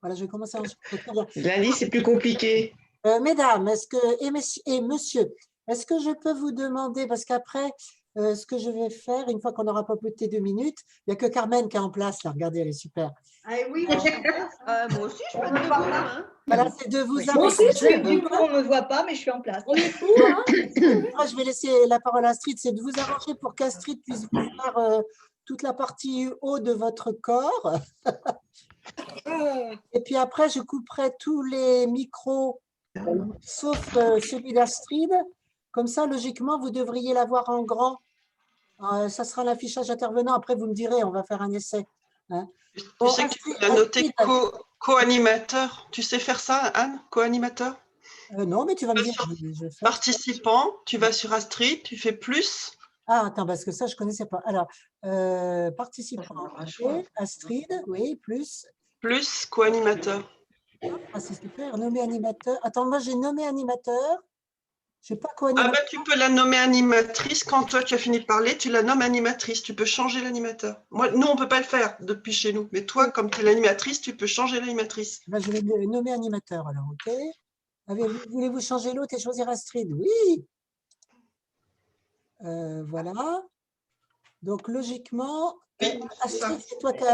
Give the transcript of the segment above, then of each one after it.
Voilà, je vais commencer à enregistrer. Lundi, c'est plus compliqué. Mesdames, et monsieur, est-ce que je peux vous demander, parce qu'après, ce que je vais faire, une fois qu'on aura papoté 2 minutes, il n'y a que Carmen qui est en place, là, regardez, elle est super. Ah oui, moi aussi, je peux te voir là. Hein. Voilà, c'est de vous Moi aussi, je suis arranger. on ne me voit pas, mais je suis en place. Moi, je vais laisser la parole à Astrid, c'est de vous arranger pour qu'Astrid puisse vous faire toute la partie haut de votre corps. Et puis après, je couperai tous les micros, sauf celui d'Astrid. Comme ça, logiquement, vous devriez l'avoir en grand. Ça sera l'affichage intervenant. Après, vous me direz, on va faire un essai. Hein. Tu sais que tu peux la noter co-animateur. Tu sais faire ça, Anne, co-animateur? Non, mais tu vas me dire. Je fais. Participant, tu vas sur Astrid, tu fais plus. Ah, attends, parce que ça, je ne connaissais pas. Alors, participant, Astrid, oui, plus. Plus co-animateur. Ah, c'est super, nommé animateur. Attends, moi, j'ai nommé animateur. Je ne sais pas co-animateur. Ah ben, tu peux la nommer animatrice. Quand toi, tu as fini de parler, tu la nommes animatrice. Tu peux changer l'animateur. Nous, on ne peut pas le faire depuis chez nous. Mais toi, comme tu es l'animatrice, tu peux changer l'animatrice. Ben, je vais nommer animateur, alors, OK. Voulez-vous changer l'autre et choisir Astrid? Oui. Voilà. Donc, logiquement, Oui, Astrid,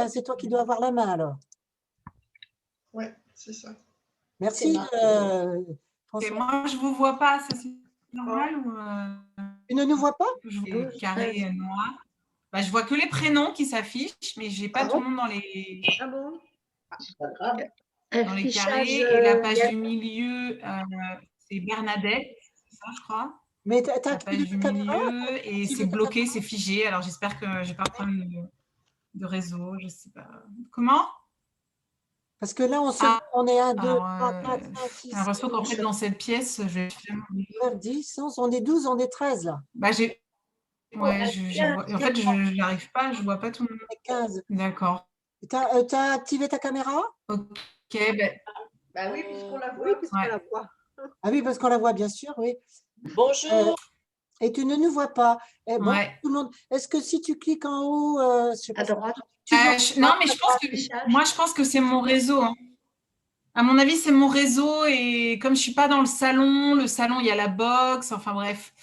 c'est toi qui dois avoir la main, alors. Oui, c'est ça. Merci. Et moi, je ne vous vois pas, ça c'est normal ou Tu ne nous vois pas? Carré noir. Bah, je vois que les prénoms qui s'affichent, mais je n'ai pas tout le monde dans les, dans les carrés. Et la page du milieu, c'est Bernadette, c'est ça, je crois. Mais tu as la page du milieu et c'est bloqué, c'est figé. Alors, j'espère que je n'ai pas de problème de réseau, je ne sais pas. Comment? Parce que là, on est à 2, 3, 4, 5, 6. J'ai l'impression qu'en fait, dans cette pièce, je vais 9, 10, 11, on est 12, on est 13 là. Bah, en fait, je n'y arrive pas, je ne vois pas tout le monde. 15. D'accord. Tu as activé ta caméra? Ok. Bah oui, puisqu'on la voit. Ah oui, parce qu'on la voit, bien sûr, oui. Bonjour. Et tu ne nous vois pas. Bon, tout le monde. Est-ce que si tu cliques en haut, je sais pas, à droite, non, mais je pense que c'est mon réseau. Hein. À mon avis, c'est mon réseau et comme je ne suis pas dans le salon, il y a la box, enfin bref.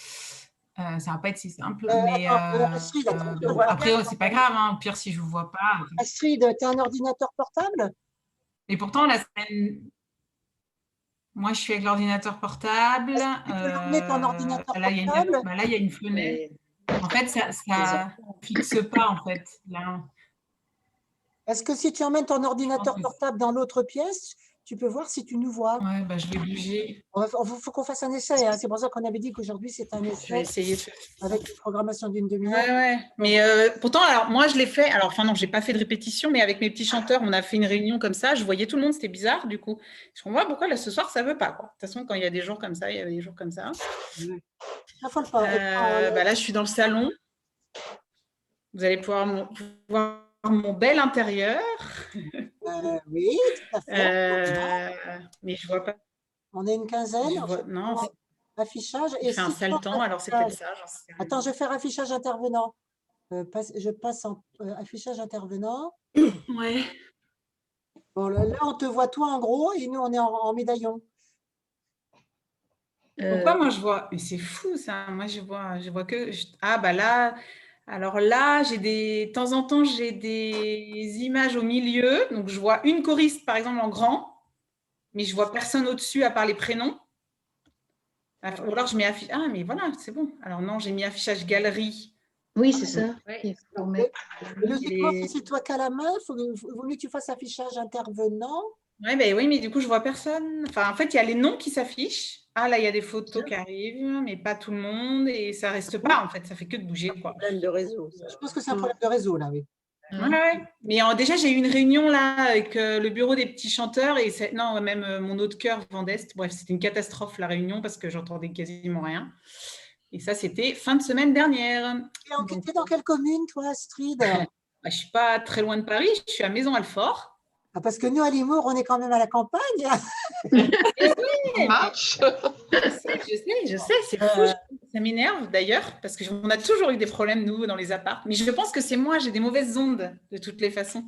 Ça ne va pas être si simple. Mais Astrid, après, c'est pas grave. Hein. Au pire, si je ne vous vois pas. Astrid, tu as un ordinateur portable? Et pourtant, la semaine. Moi, je suis avec l'ordinateur portable. Tu peux l'emmener ton ordinateur portable? Là, il y a une fenêtre. En fait, ça ne fixe pas, en fait. Là. Est-ce que si tu emmènes ton ordinateur portable dans l'autre pièce, tu peux voir si tu nous vois? Ouais, bah, je vais bouger. Il faut qu'on fasse un essai. Hein. C'est pour ça qu'on avait dit qu'aujourd'hui, c'est un essai. Je vais essayer de faire avec une programmation d'une demi-heure. Ouais. Mais pourtant, alors moi, je l'ai fait. Alors, enfin, non, je n'ai pas fait de répétition, mais avec mes petits chanteurs, on a fait une réunion comme ça. Je voyais tout le monde, c'était bizarre, du coup. Je comprends pas pourquoi, là, ce soir, ça ne veut pas. Quoi. De toute façon, quand il y a des jours comme ça, il y a des jours comme ça. Là, je suis dans le salon. Vous allez pouvoir voir mon bel intérieur. Oui, tout à fait. Mais je ne vois pas. On est une quinzaine. Non, affichage. Il fait un sale temps, alors c'est peut-être ça. Attends, je vais faire affichage intervenant. Je passe en affichage intervenant. Ouais. Bon, là, on te voit toi en gros et nous, on est en médaillon. Pourquoi moi je vois? Mais c'est fou ça. Moi je vois que. Ah bah là. Alors là, de temps en temps, j'ai des images au milieu. Donc, je vois une choriste, par exemple, en grand, mais je vois personne au-dessus à part les prénoms. Ou alors, je mets affichage. Ah, mais voilà, c'est bon. Alors non, j'ai mis affichage galerie. Oui, c'est ça. Logiquement, si c'est toi qui as la main, il vaut mieux que tu fasses affichage intervenant. Oui, mais du coup, je vois personne. Enfin, en fait, il y a les noms qui s'affichent. Ah, là, il y a des photos qui arrivent, mais pas tout le monde. Et ça ne reste pas, en fait. Ça ne fait que de bouger. Quoi. Problème de réseau. Je pense que c'est un problème de réseau, là, oui. Ouais. Mais déjà, j'ai eu une réunion là avec le bureau des petits chanteurs et même mon autre chœur, Vendest. Bref, c'était une catastrophe la réunion parce que j'entendais quasiment rien. Et ça, c'était fin de semaine dernière. Tu es dans quelle commune, toi, Astrid? Je ne suis pas très loin de Paris, je suis à Maison-Alfort. Ah, parce que nous, à Limours, on est quand même à la campagne. Marche. Je sais, c'est fou. Ça m'énerve d'ailleurs, parce qu'on a toujours eu des problèmes, nous, dans les apparts. Mais je pense que c'est moi, j'ai des mauvaises ondes, de toutes les façons.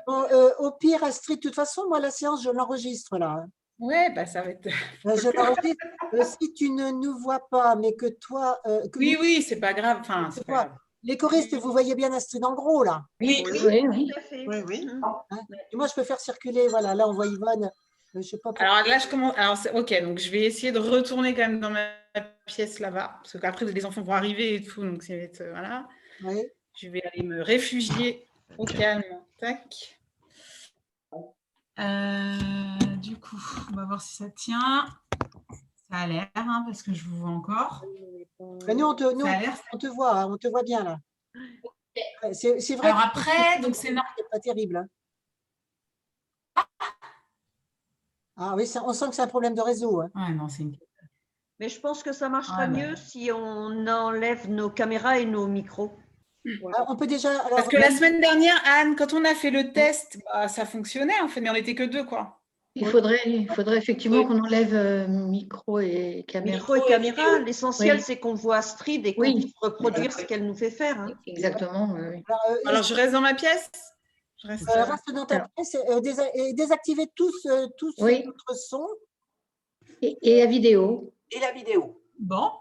Bon, au pire, Astrid, de toute façon, moi, la séance, je l'enregistre là. Hein. Ouais, bah ça va être. Je l'enregistre. Si tu ne nous vois pas, mais que toi… Oui, oui, c'est pas grave. Enfin, tu c'est pas vois, grave. les choristes, vous voyez bien Astrid en gros là. Oui, Oui, tout à fait. Oui, oui. Hein. Et moi, je peux faire circuler. Voilà, là, on voit Yvonne. Je sais pas pourquoi. alors là, je commence. Alors, ok, donc je vais essayer de retourner quand même dans ma pièce là-bas. Parce qu'après, les enfants vont arriver et tout. Donc, ça va être. Voilà. Oui. Je vais aller me réfugier au calme. Tac. Du coup, on va voir si ça tient. Ça a l'air, hein, parce que je vous vois encore. Mais nous, Ça a l'air. on te voit, hein, on te voit bien là. C'est vrai. Alors après, donc c'est normal. pas terrible. Hein. Ah oui, on sent que c'est un problème de réseau. Hein. Ouais, non, c'est une... Mais je pense que ça marchera Ah, bah. mieux si on enlève nos caméras et nos micros. Ah, on peut déjà. Alors, Parce que la semaine dernière, Anne, quand on a fait le test, bah, ça fonctionnait en fait, mais on n'était que 2, quoi. Il faudrait effectivement qu'on enlève micro et caméra. Micro et caméra, l'essentiel Oui. c'est qu'on voit Astrid et qu'on Oui. puisse reproduire ce qu'elle nous fait faire. Hein. Exactement. Oui. Alors, je reste dans ma pièce. Je reste, reste dans ta pièce et désactivez tous Oui. votre son. Et la vidéo. Et la vidéo. Bon.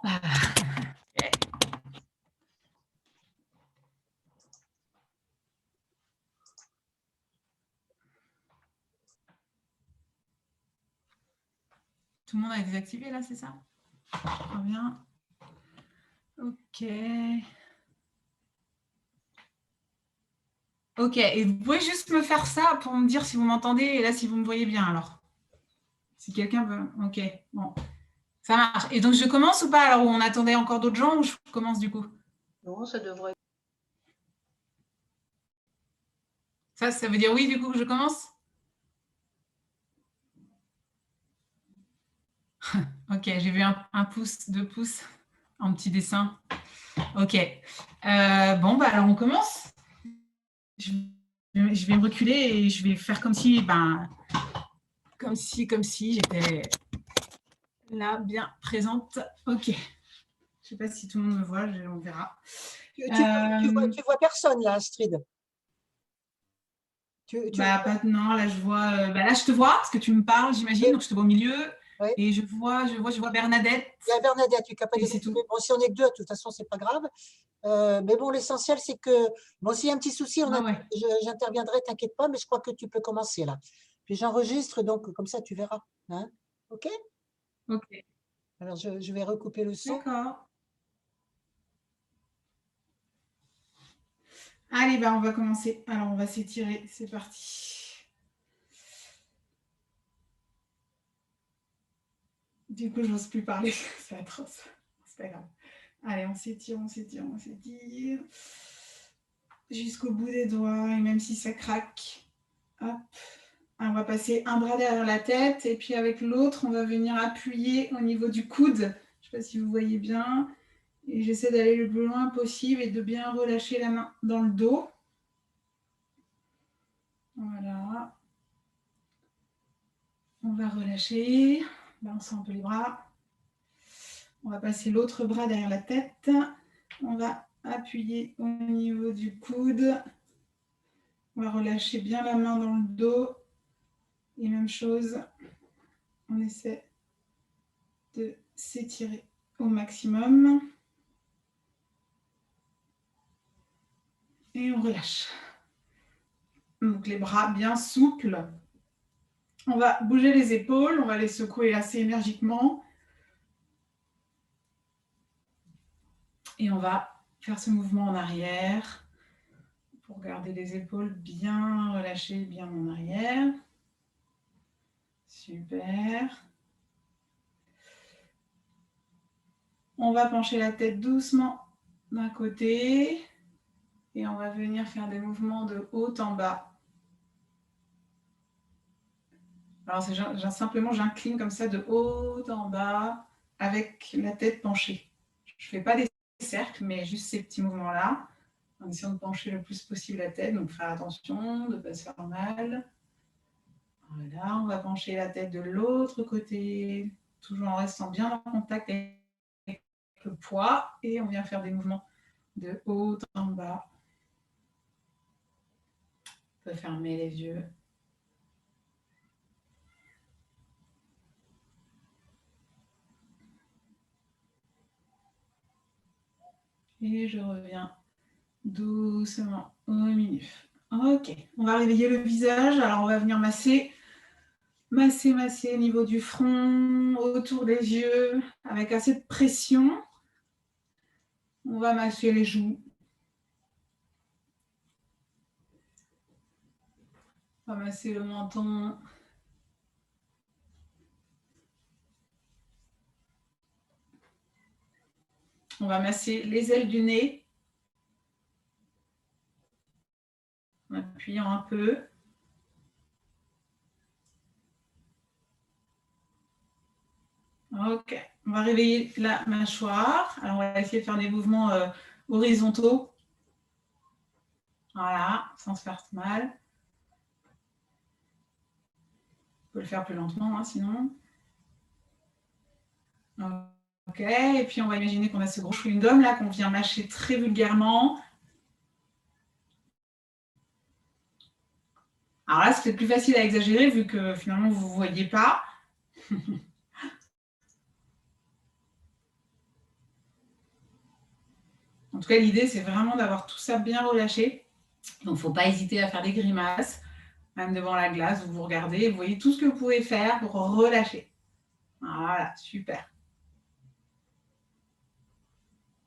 Tout le monde a désactivé là, c'est ça? Très bien. Ok. Ok, et vous pouvez juste me faire ça pour me dire si vous m'entendez et là si vous me voyez bien alors. Si quelqu'un veut. Ok, bon. Ça marche. Et donc je commence ou pas alors, où on attendait encore d'autres gens ou je commence du coup? Non, ça devrait. Ça veut dire oui du coup que je commence? Ok, j'ai vu un pouce, 2 pouces en petit dessin. Ok. Bon, bah alors on commence. Je vais me reculer et je vais faire comme si j'étais là, bien présente. Ok. Je ne sais pas si tout le monde me voit, on verra. Tu vois personne là, Astrid. Non, là je vois. Là je te vois parce que tu me parles, j'imagine, donc je te vois au milieu. Oui. Et je vois Bernadette. Il y a Bernadette, tu n'as pas c'est tout. Bon, si on est que 2, de toute façon, c'est pas grave. Mais bon, l'essentiel, c'est que bon, s'il y a un petit souci, j'interviendrai, t'inquiète pas, mais je crois que tu peux commencer là. Puis j'enregistre, donc comme ça, tu verras. Hein, ok? Ok. Alors, je vais recouper le son. D'accord. Allez, on va commencer. Alors, on va s'étirer. C'est parti. Du coup, je n'ose plus parler. C'est atroce. C'est pas grave. Allez, on s'étire. Jusqu'au bout des doigts. Et même si ça craque. Hop. On va passer un bras derrière la tête. Et puis, avec l'autre, on va venir appuyer au niveau du coude. Je ne sais pas si vous voyez bien. Et j'essaie d'aller le plus loin possible et de bien relâcher la main dans le dos. Voilà. On va relâcher. Balançons un peu les bras. On va passer l'autre bras derrière la tête. On va appuyer au niveau du coude. On va relâcher bien la main dans le dos. Et même chose, on essaie de s'étirer au maximum. Et on relâche. Donc les bras bien souples. On va bouger les épaules, on va les secouer assez énergiquement. Et on va faire ce mouvement en arrière pour garder les épaules bien relâchées, bien en arrière. Super. On va pencher la tête doucement d'un côté et on va venir faire des mouvements de haut en bas. Alors, simplement, j'incline comme ça de haut en bas avec la tête penchée. Je ne fais pas des cercles, mais juste ces petits mouvements-là, en essayant de pencher le plus possible la tête. Donc, faire attention de ne pas se faire mal. Voilà, on va pencher la tête de l'autre côté, toujours en restant bien en contact avec le poids. Et on vient faire des mouvements de haut en bas. On peut fermer les yeux. Et je reviens doucement au minuf. Ok, on va réveiller le visage. Alors, on va venir masser au niveau du front, autour des yeux, avec assez de pression. On va masser les joues. On va masser le menton. On va masser les ailes du nez. En appuyant un peu. Ok, on va réveiller la mâchoire. Alors, on va essayer de faire des mouvements horizontaux. Voilà, sans se faire mal. On peut le faire plus lentement, hein, sinon. Ok, et puis on va imaginer qu'on a ce gros chewing-gum là qu'on vient mâcher très vulgairement. Alors là, c'est peut-être plus facile à exagérer vu que finalement vous ne voyez pas. En tout cas, l'idée, c'est vraiment d'avoir tout ça bien relâché. Donc, il ne faut pas hésiter à faire des grimaces, même devant la glace, où vous regardez, vous voyez tout ce que vous pouvez faire pour relâcher. Voilà, super.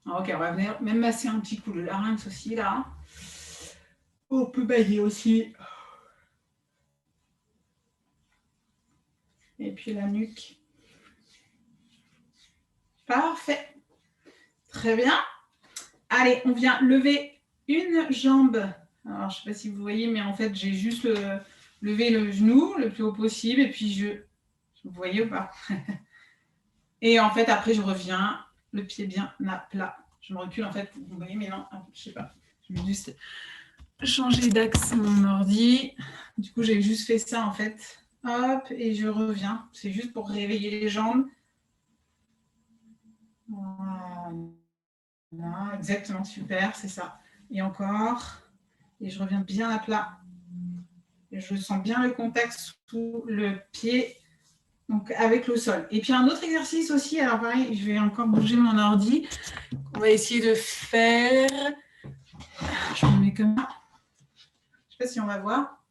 Ok, on va venir même masser un petit coup le larynx aussi, là. On peut bailler aussi. Et puis la nuque. Parfait. Très bien. Allez, on vient lever une jambe. Alors, je ne sais pas si vous voyez, mais en fait, j'ai juste levé le genou le plus haut possible. Et puis, vous voyez ou pas? Et en fait, après, je reviens, le pied bien à plat. Je me recule, en fait, vous voyez, mais non, je ne sais pas. Je vais juste changer d'axe mon ordi. Du coup, j'ai juste fait ça, en fait. Hop, et je reviens. C'est juste pour réveiller les jambes. Voilà, exactement, super, c'est ça. Et encore. Et je reviens bien à plat. Et je sens bien le contact sous le pied, donc avec le sol. Et puis un autre exercice aussi, alors pareil, je vais encore bouger mon ordi. On va essayer de faire. Je me mets comme ça. Je ne sais pas si on va voir.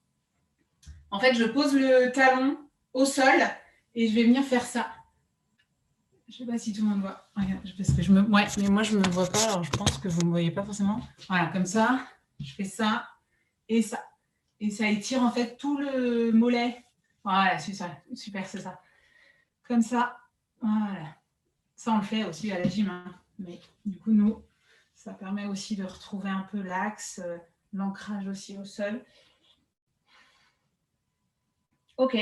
En fait, je pose le talon au sol et je vais venir faire ça. Je ne sais pas si tout le monde voit. Regarde, parce que ouais, mais moi, je ne me vois pas, alors je pense que vous ne me voyez pas forcément. Voilà, comme ça, je fais ça et ça. Et ça étire en fait tout le mollet. Voilà, c'est ça. Super, c'est ça. Comme ça. Voilà. Ça, on le fait aussi à la gym. Hein. Mais du coup, nous, ça permet aussi de retrouver un peu l'axe, l'ancrage aussi au sol. Ok.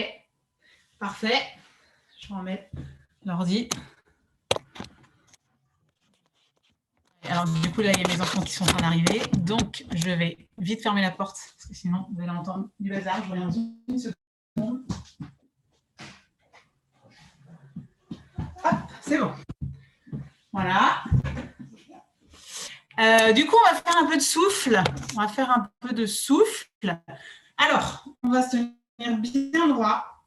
Parfait. Je vais remettre l'ordi. Alors, du coup, là, il y a mes enfants qui sont en train d'arriver. Donc, je vais vite fermer la porte, parce que sinon, vous allez entendre du bazar. Je reviens dans une seconde. Hop, c'est bon. Voilà. Du coup, on va faire un peu de souffle. Alors, on va se tenir bien droit.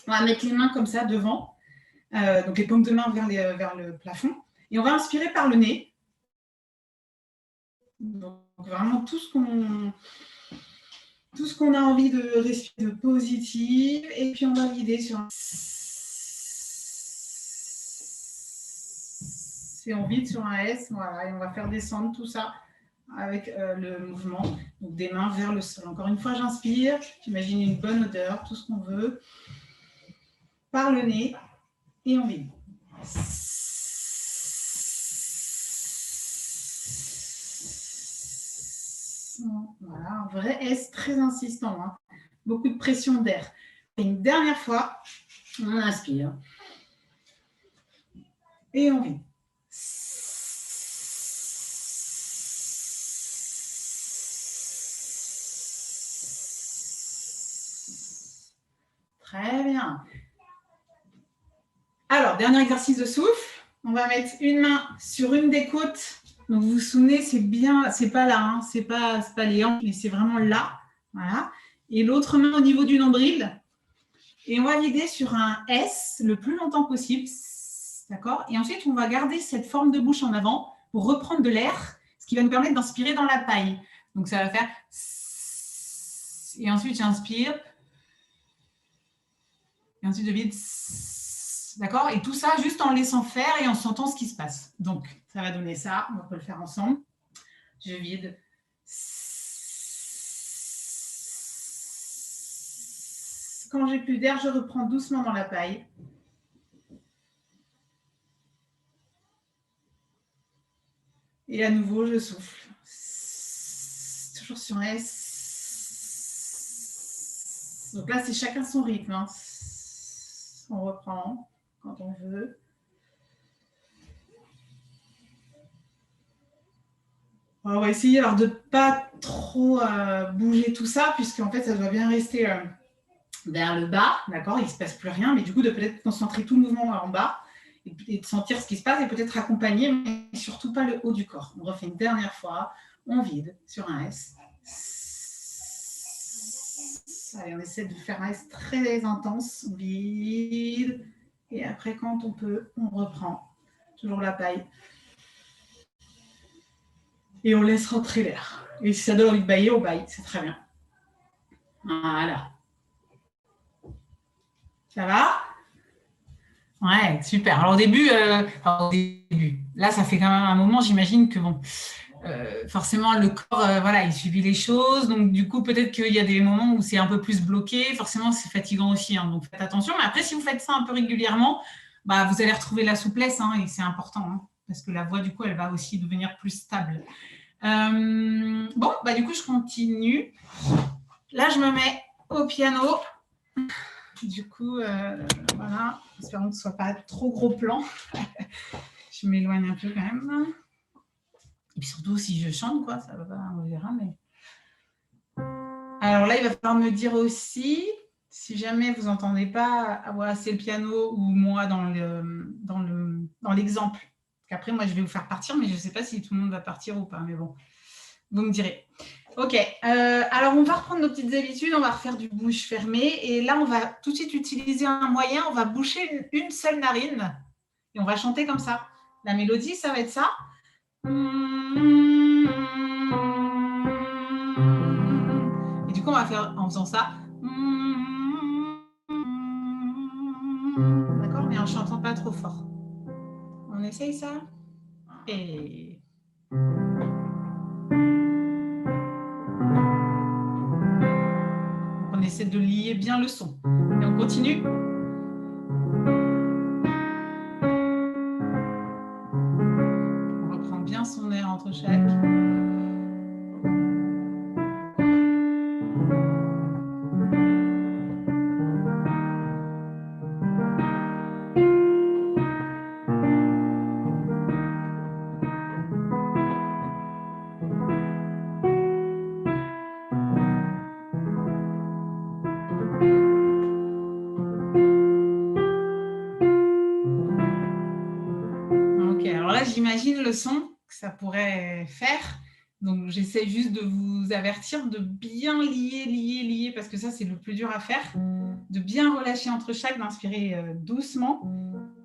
On va mettre les mains comme ça devant. Donc, les paumes de main vers le plafond. Et on va inspirer par le nez. Donc, vraiment tout ce qu'on a envie de respirer de positif. Et puis, on va vider sur un... Et on vide sur un S. Voilà, et on va faire descendre tout ça avec le mouvement. Donc, des mains vers le sol. Encore une fois, j'inspire. J'imagine une bonne odeur, tout ce qu'on veut. Par le nez. Et on vide. Voilà, un vrai S très insistant. Hein. Beaucoup de pression d'air. Et une dernière fois, on inspire. Et on vide. Très bien. Alors, dernier exercice de souffle. On va mettre une main sur une des côtes. Donc, vous vous souvenez, c'est bien, c'est pas là, hein, c'est pas les hanches, mais c'est vraiment là. Voilà. Et l'autre main au niveau du nombril. Et on va vider sur un S le plus longtemps possible. D'accord? Et ensuite, on va garder cette forme de bouche en avant pour reprendre de l'air, ce qui va nous permettre d'inspirer dans la paille. Donc, ça va faire... Et ensuite, j'inspire. Et ensuite, je vide. D'accord? Et tout ça juste en laissant faire et en sentant ce qui se passe. Donc, ça va donner ça. On peut le faire ensemble. Je vide. Quand j'ai plus d'air, je reprends doucement dans la paille. Et à nouveau, je souffle. Toujours sur S. Donc là, c'est chacun son rythme. Hein. On reprend quand on veut. On va essayer alors de ne pas trop bouger tout ça, puisque en fait, ça doit bien rester vers le bas. D'accord, il ne se passe plus rien, mais du coup, de peut-être concentrer tout le mouvement en bas et de sentir ce qui se passe et peut-être accompagner, mais surtout pas le haut du corps. On refait une dernière fois. On vide sur un S. Allez, on essaie de faire un S très intense. On vide. Et après, quand on peut, on reprend. Toujours la paille. Et on laisse rentrer l'air. Et si ça donne envie de bailler, on baille. C'est très bien. Voilà. Ça va? Ouais, super. Alors au début, là, ça fait quand même un moment, j'imagine que bon, forcément, le corps, voilà, il subit les choses. Donc, du coup, peut-être qu'il y a des moments où c'est un peu plus bloqué. Forcément, c'est fatigant aussi. Hein, donc, faites attention. Mais après, si vous faites ça un peu régulièrement, bah, vous allez retrouver la souplesse. Hein, et c'est important. Hein, parce que la voix, du coup, elle va aussi devenir plus stable. Bon, bah, du coup, je continue. Là, je me mets au piano. Du coup, voilà. Espérons que ce ne soit pas trop gros plan. Je m'éloigne un peu quand même. Et puis surtout, si je chante, quoi, ça va pas, on verra. Mais... Alors là, il va falloir me dire aussi, si jamais vous n'entendez pas avoir assez le piano ou moi dans l'exemple. Après, moi, je vais vous faire partir, mais je ne sais pas si tout le monde va partir ou pas. Mais bon, vous me direz. Ok, alors on va reprendre nos petites habitudes, on va refaire du bouche fermée. Et là, on va tout de suite utiliser un moyen, on va boucher une seule narine. Et on va chanter comme ça. La mélodie, ça va être ça. Et du coup, on va faire en faisant ça. D'accord, mais en chantant pas trop fort. On essaye ça. Et... on essaie de lier bien le son. Et on continue. On reprend bien son air entre chaque. J'imagine le son que ça pourrait faire. Donc, j'essaie juste de vous avertir de bien lier, parce que ça, c'est le plus dur à faire. De bien relâcher entre chaque, d'inspirer doucement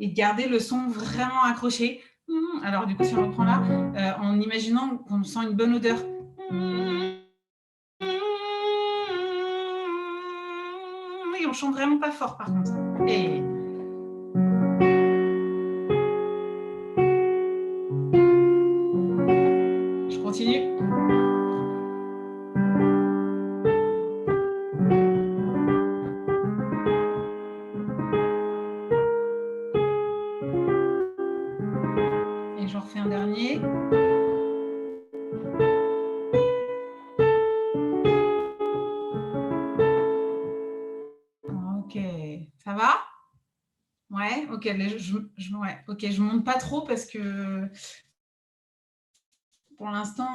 et de garder le son vraiment accroché. Alors, du coup, si on reprend là, en imaginant qu'on sent une bonne odeur. Et on chante vraiment pas fort, par contre. Et... continue. Et j'en refais un dernier. Ok, ça va? Ouais, ok, je monte pas trop parce que pour l'instant,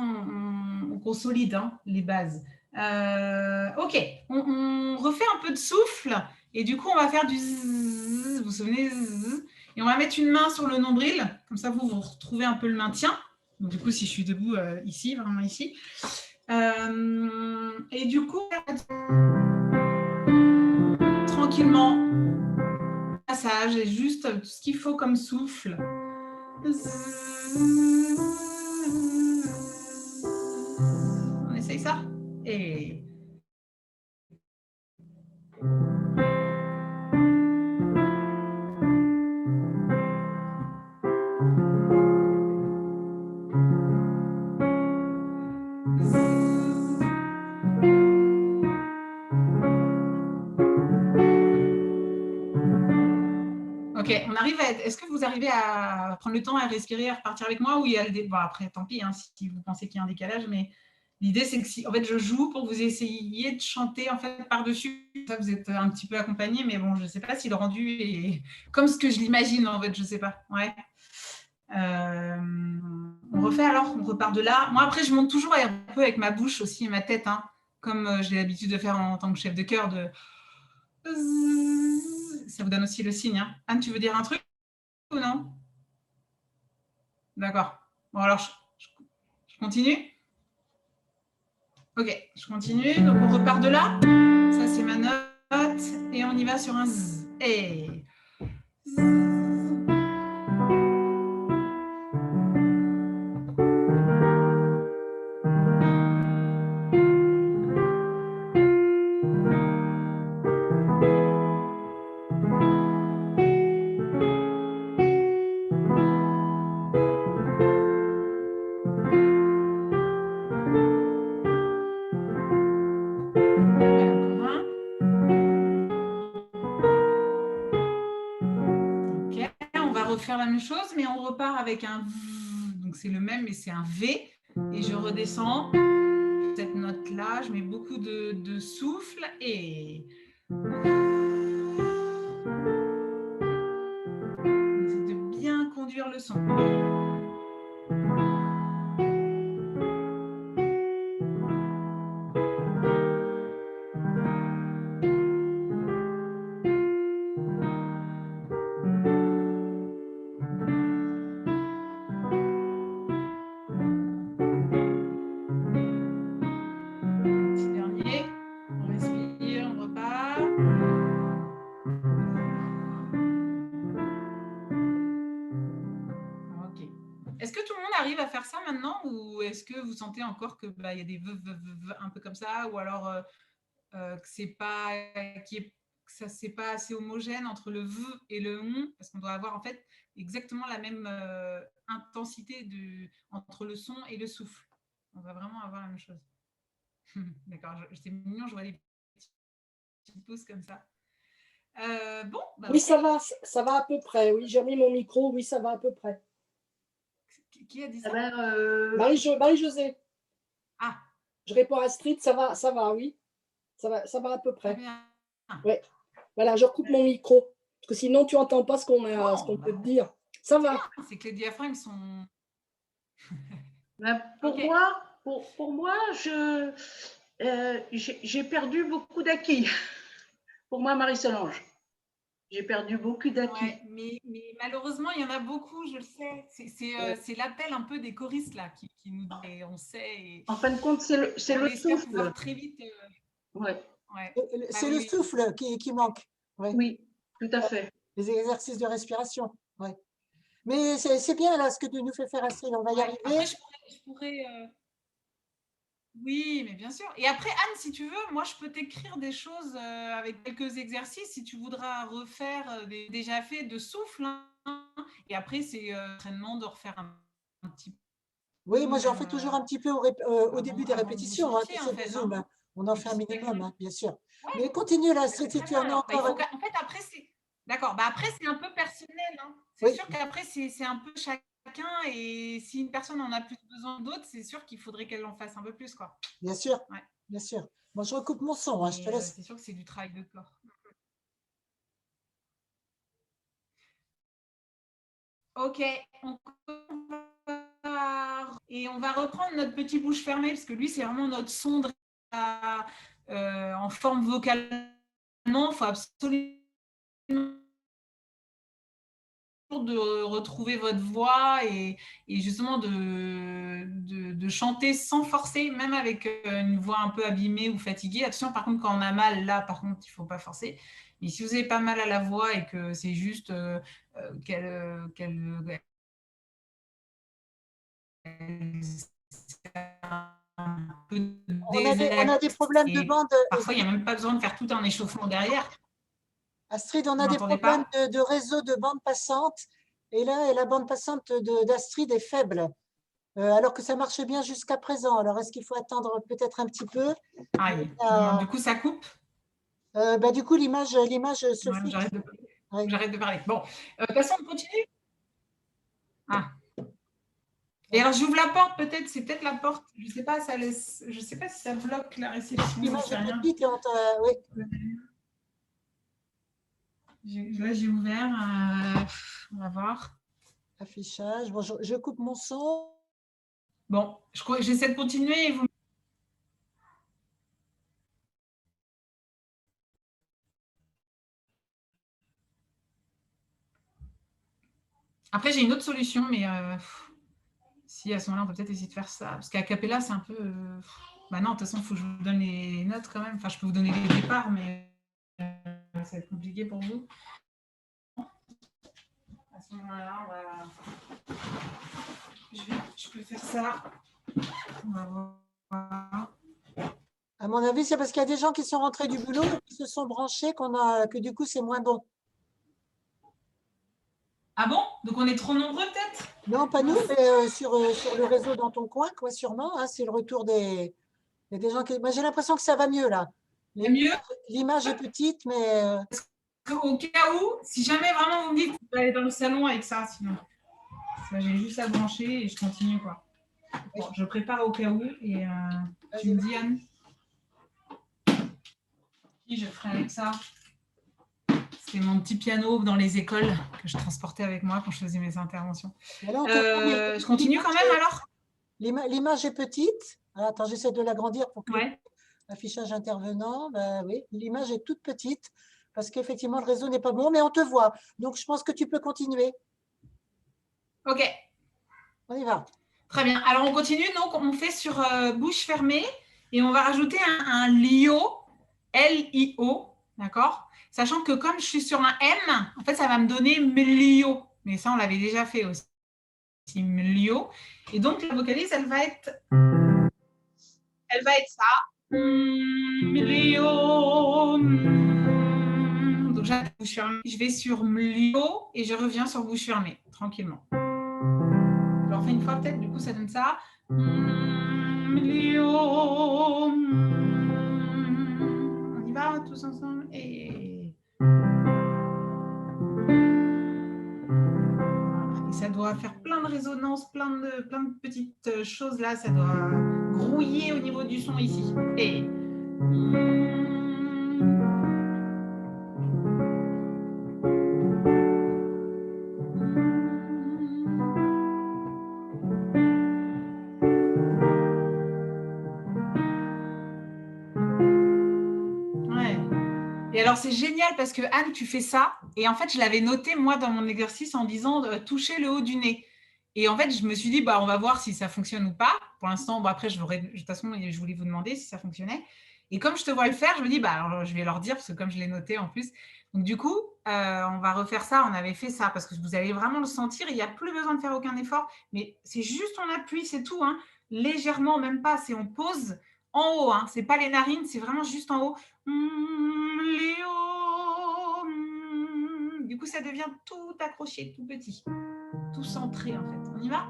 on consolide hein, les bases. Ok, on refait un peu de souffle et du coup, on va faire du zzz, vous vous souvenez zzz, et on va mettre une main sur le nombril, comme ça, vous retrouvez un peu le maintien. Donc, du coup, si je suis debout ici, vraiment ici, Et du coup, tranquillement, passage et juste tout ce qu'il faut comme souffle. On essaye ça. Et ok, on arrive à. Est-ce que vous arrivez à prendre le temps à respirer, à repartir avec moi ou il y a le bon, après, tant pis, hein, si vous pensez qu'il y a un décalage, mais l'idée c'est que si en fait je joue pour que vous essayiez de chanter en fait par-dessus. Ça, vous êtes un petit peu accompagné, mais bon, je ne sais pas si le rendu est comme ce que je l'imagine en fait, je ne sais pas. Ouais. On refait alors, on repart de là. Moi après, je monte toujours un peu avec ma bouche aussi et ma tête, hein, comme j'ai l'habitude de faire en tant que chef de chœur de. Ça vous donne aussi le signe. Hein. Anne, tu veux dire un truc ou non? D'accord. Bon, alors, je continue? Ok, je continue. Donc, on repart de là. Ça, c'est ma note. Et on y va sur un Z. Et... Faire la même chose, mais on repart avec un V. Donc c'est le même, mais c'est un V. Et je redescends cette note-là. Je mets beaucoup de souffle et on essaie de bien conduire le son. Est-ce que tout le monde arrive à faire ça maintenant ou est-ce que vous sentez encore que y a des un peu comme ça ou alors que c'est pas que ça c'est pas assez homogène entre le v et le on parce qu'on doit avoir en fait exactement la même intensité entre le son et le souffle. On va vraiment avoir la même chose. D'accord, c'est mignon, je vois les petits pouces comme ça. Bon, oui, ça va à peu près. Oui, j'ai mis mon micro. Oui, ça va à peu près. Qui a dit ça? Marie-Josée. Ah. Je réponds à Astrid, ça va, oui. Ça va à peu près. Ouais. Voilà, je recoupe mon micro. Parce que sinon, tu n'entends pas ce qu'on peut te dire. Ça va. C'est que les diaphragmes sont... Pour moi, j'ai perdu beaucoup d'acquis. Pour moi, Marie-Solange. J'ai perdu beaucoup d'acquis. Ouais, mais malheureusement, il y en a beaucoup, je le sais. C'est l'appel un peu des choristes là qui nous dit, on sait. Et... En fin de compte, c'est le souffle. Pouvoir très vite. Ouais. C'est le souffle qui manque. Ouais. Oui, tout à fait. Les exercices de respiration. Ouais. Mais c'est bien là ce que tu nous fais faire, Astrid. On va y arriver. Après, je pourrais Oui, mais bien sûr. Et après, Anne, si tu veux, moi, je peux t'écrire des choses avec quelques exercices si tu voudras refaire des déjà faits de souffle. Hein. Et après, c'est entraînement de refaire un petit peu. Oui, moi, j'en fais toujours un petit peu au début des répétitions. Chantier, hein, en fait, Zoom, hein. On en fait un minimum, bien sûr. Ouais. Mais continue là, Astrid, si tu en as encore. En fait, après, c'est... D'accord. Après, c'est un peu personnel. Hein. C'est sûr qu'après, c'est un peu chacun. Et si une personne en a plus besoin d'autres, c'est sûr qu'il faudrait qu'elle en fasse un peu plus, quoi. Bien sûr, bien sûr. Moi, je recoupe mon son, hein, je te laisse. C'est sûr que c'est du travail de corps. Ok, et on va reprendre notre petit bouche fermée, parce que lui, c'est vraiment notre son en forme vocalement. Il faut absolument de retrouver votre voix et justement de chanter sans forcer, même avec une voix un peu abîmée ou fatiguée. Attention, par contre, quand on a mal, là, par contre, il ne faut pas forcer. Mais si vous n'avez pas mal à la voix et que c'est juste qu'elle un peu On a des problèmes de et bande. parfois, il n'y a même pas besoin de faire tout un échauffement derrière. Astrid, on Vous a des m'entendez problèmes pas? de réseau de bande passante. Et là, la bande passante d'Astrid est faible, alors que ça marchait bien jusqu'à présent. Alors, est-ce qu'il faut attendre peut-être un petit peu? Aïe. Du coup, ça coupe. Du coup, l'image se Ouais, fixe. Ouais. j'arrête de parler. Bon, de toute façon, on continue. Ah. Et alors, j'ouvre la porte, peut-être, c'est peut-être la porte. Je ne sais pas, ça laisse. Je sais pas si ça bloque la réception. J'en L'image sais est rien. petite et oui. Là, j'ai ouvert. On va voir. Affichage. Bon, je coupe mon son. Bon, j'essaie de continuer et vous. Après, j'ai une autre solution, mais si à ce moment-là, on peut peut-être essayer de faire ça. Parce qu'à Capella, c'est un peu. Bah non, de toute façon, il faut que je vous donne les notes quand même. Enfin, je peux vous donner les départs, mais ça va être compliqué pour vous. À ce moment-là, on va. Je peux faire ça. On va voir. À mon avis, c'est parce qu'il y a des gens qui sont rentrés du boulot et qui se sont branchés que du coup, c'est moins bon. Ah bon? Donc on est trop nombreux peut-être? Non, pas nous, mais sur le réseau dans ton coin, quoi, sûrement. Hein, c'est le retour des gens qui. Moi, j'ai l'impression que ça va mieux là. C'est mieux? L'image est petite, mais Au cas où, si jamais vraiment vous me dites que vous allez dans le salon avec ça, sinon. J'ai juste à brancher et je continue quoi. Bon, je prépare au cas où et tu me dis Anne. Si je ferai avec ça. C'était mon petit piano dans les écoles que je transportais avec moi quand je faisais mes interventions. Je continue quand même alors? L'image est petite. Attends, j'essaie de l'agrandir pour que ouais. L'affichage intervenant, oui, l'image est toute petite parce qu'effectivement, le réseau n'est pas bon, mais on te voit. Donc, je pense que tu peux continuer. Ok. On y va. Très bien. Alors, on continue. Donc, on fait sur bouche fermée et on va rajouter un LIO, L-I-O, d'accord? Sachant que comme je suis sur un M, en fait, ça va me donner Mlio. Mais ça, on l'avait déjà fait aussi. Mlio. Et donc, la vocalise, elle va être ça. Mlio. Donc, je vais sur Mlio et je reviens sur bouche fermée, tranquillement. Je le refais une fois peut-être, du coup, ça donne ça. Mlio. On y va tous ensemble et ça doit faire plein de résonances, plein de petites choses là. Ça doit grouiller au niveau du son ici. Et ouais. Et alors, c'est génial parce que Anne, tu fais ça. Et en fait, je l'avais noté, moi, dans mon exercice en disant toucher le haut du nez. Et en fait, je me suis dit, on va voir si ça fonctionne ou pas. Pour l'instant, après, de toute façon, je voulais vous demander si ça fonctionnait. Et comme je te vois le faire, je me dis, alors, je vais leur dire, parce que comme je l'ai noté en plus. Donc, du coup, on va refaire ça. On avait fait ça parce que vous allez vraiment le sentir. Il n'y a plus besoin de faire aucun effort. Mais c'est juste on appuie, c'est tout. Hein. Légèrement, même pas. C'est on pose en haut. Hein. Ce n'est pas les narines, c'est vraiment juste en haut. Léo. Du coup, ça devient tout accroché, tout petit, tout centré en fait. On y va?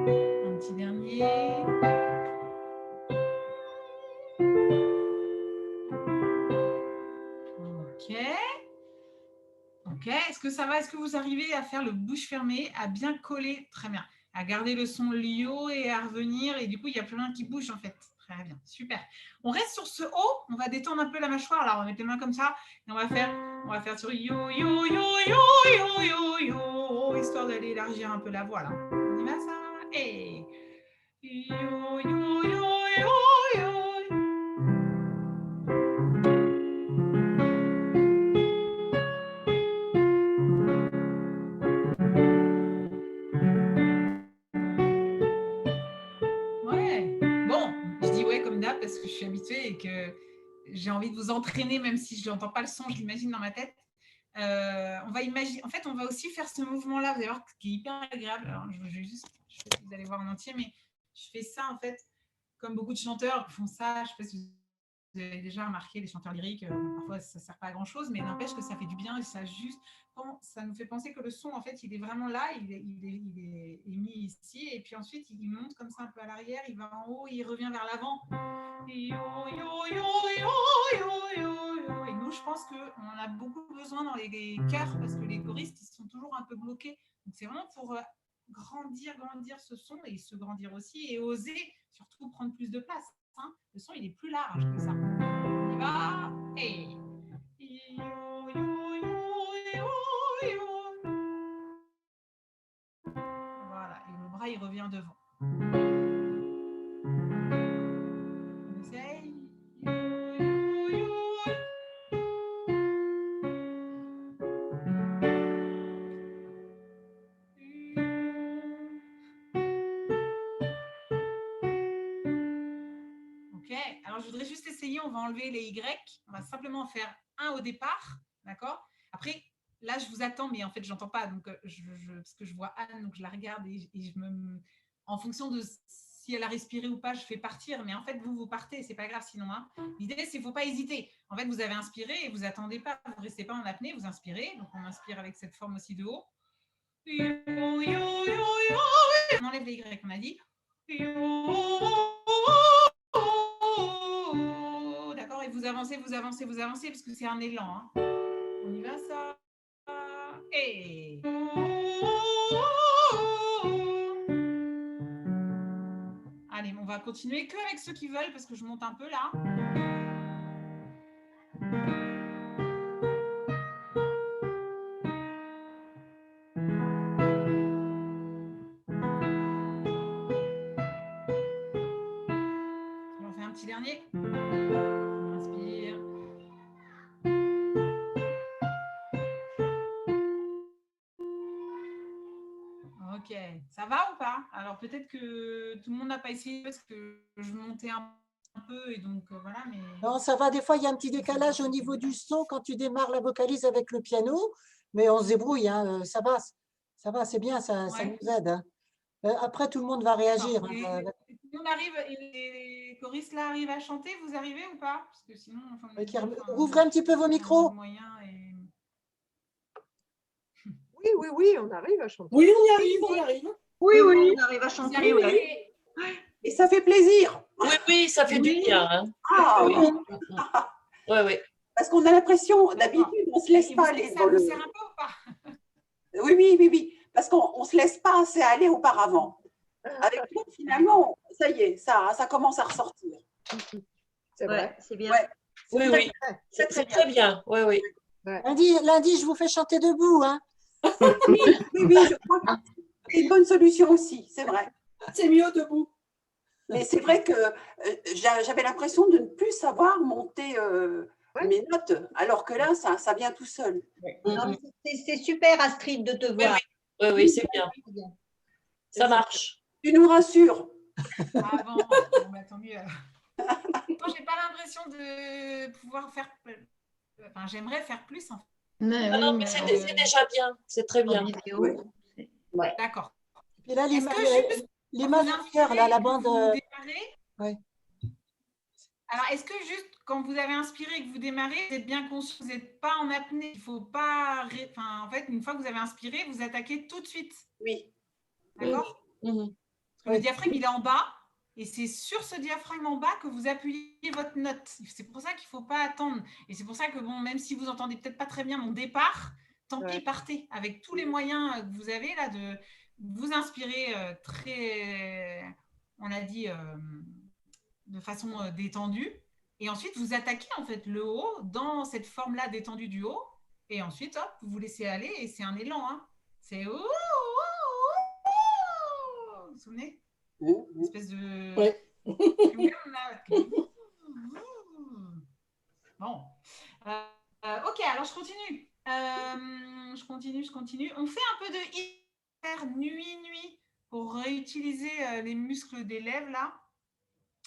Un petit dernier. Ok. Ok. Est-ce que ça va? Est-ce que vous arrivez à faire le bouche fermée, à bien coller? Très bien. À garder le son lio et à revenir. Et du coup, il y a plus rien qui bouge en fait. Très bien. Super. On reste sur ce haut. On va détendre un peu la mâchoire. Alors, on va mettre les mains comme ça. Et on va faire sur yo, yo, yo, yo, yo, yo, yo. Histoire d'aller élargir un peu la voix là. On y va ça? Et yo, yo, yo, yo, yo. Ouais. Bon, je dis ouais comme d'hab parce que je suis habituée et que j'ai envie de vous entraîner, même si je n'entends pas le son, je l'imagine dans ma tête. On va imaginer. En fait, on va aussi faire ce mouvement-là. Vous allez voir, qui est hyper agréable. Alors, je sais pas si vous allez voir en entier, mais je fais ça en fait, comme beaucoup de chanteurs font ça. Je sais pas si vous avez déjà remarqué les chanteurs lyriques. Parfois, ça ne sert pas à grand-chose, mais n'empêche que ça fait du bien et ça nous fait penser que le son, en fait, il est vraiment là, il est mis ici, et puis ensuite, il monte comme ça un peu à l'arrière, il va en haut, il revient vers l'avant. Yo, yo, yo, yo, yo, yo, yo. Et nous, je pense qu'on en a beaucoup besoin dans les chœurs, parce que les choristes, ils sont toujours un peu bloqués. Donc, c'est vraiment pour grandir ce son, et se grandir aussi, et oser surtout prendre plus de place. Hein. Le son, il est plus large que ça. On y va. Et... Yo, yo, yo, yo, yo. Voilà, et le bras, il revient devant. On essaye. Yo, yo, yo. Ok, alors je voudrais juste essayer, on va enlever les Y, on va simplement faire un au départ, d'accord? Après, là je vous attends, mais en fait je n'entends pas, donc parce que je vois Anne, donc je la regarde et en fonction de si elle a respiré ou pas, je fais partir, mais en fait vous partez, c'est pas grave sinon. Hein. L'idée c'est qu'il ne faut pas hésiter. En fait vous avez inspiré et vous attendez pas, vous ne restez pas en apnée, vous inspirez, donc on inspire avec cette forme aussi de haut. Yo, yo, yo, yo. On enlève les Y, on a dit. Yo. D'accord, et vous avancez, parce que c'est un élan. Hein. On y va, ça. Et... Allez, on va continuer que avec ceux qui veulent, parce que je monte un peu là. On va faire un petit dernier. On inspire. Ok, ça va ou pas? Alors peut-être que tout le monde n'a pas essayé parce que je montais un peu et donc voilà. Mais... Non, ça va. Des fois, il y a un petit décalage au niveau du son quand tu démarres la vocalise avec le piano, mais on se débrouille. Hein, ça va, c'est bien, ça nous aide. Hein. Après, tout le monde va réagir. Hein, tout le monde arrive, et les choristes là arrivent à chanter, vous arrivez ou pas? Parce que sinon, ouvrez un petit peu vos micros. Oui, on arrive à chanter. Oui, on y arrive. Oui, on arrive à chanter. Oui. Et ça fait plaisir. Oui, ça fait du bien. Hein. Ah oui. Oui. Parce qu'on a l'impression, d'habitude, on ne se laisse pas aller. Ça vous sert un peu ou pas? Oui. Parce qu'on ne se laisse pas assez aller auparavant. Avec nous, finalement, ça y est, ça commence à ressortir. C'est vrai, c'est bien. Ouais, oui. C'est très bien. Oui. Ouais. Lundi, je vous fais chanter debout. Hein. Oui, je crois que c'est une bonne solution aussi, c'est vrai. C'est mieux debout. Mais c'est vrai que j'avais l'impression de ne plus savoir monter mes notes, alors que là, ça vient tout seul. C'est super, Astrid, de te voir. Oui, c'est bien. Ça marche. Tu nous rassures. Ah bon, tant mieux. Moi, je n'ai pas l'impression de pouvoir faire... Enfin, j'aimerais faire plus, en fait. Mais c'est déjà bien. C'est très bien. Ouais. D'accord. Et là, l'image là, la bande... Ouais. Alors, est-ce que juste quand vous avez inspiré et que vous démarrez, vous êtes bien conscient que vous n'êtes pas en apnée? Il ne faut pas... Enfin, en fait, une fois que vous avez inspiré, vous attaquez tout de suite. Oui. D'accord. Parce que le diaphragme, il est en bas. Et c'est sur ce diaphragme en bas que vous appuyez votre note. C'est pour ça qu'il ne faut pas attendre. Et c'est pour ça que, bon, même si vous n'entendez peut-être pas très bien mon départ, tant pis, partez avec tous les moyens que vous avez là de vous inspirer très, on a dit, de façon détendue. Et ensuite, vous attaquez en fait le haut dans cette forme-là détendue du haut. Et ensuite, hop, vous vous laissez aller et c'est un élan. Hein. C'est vous vous souvenez? Une espèce de... Bon. Ok, alors je continue. Je continue. On fait un peu de hyper nuit pour réutiliser les muscles des lèvres là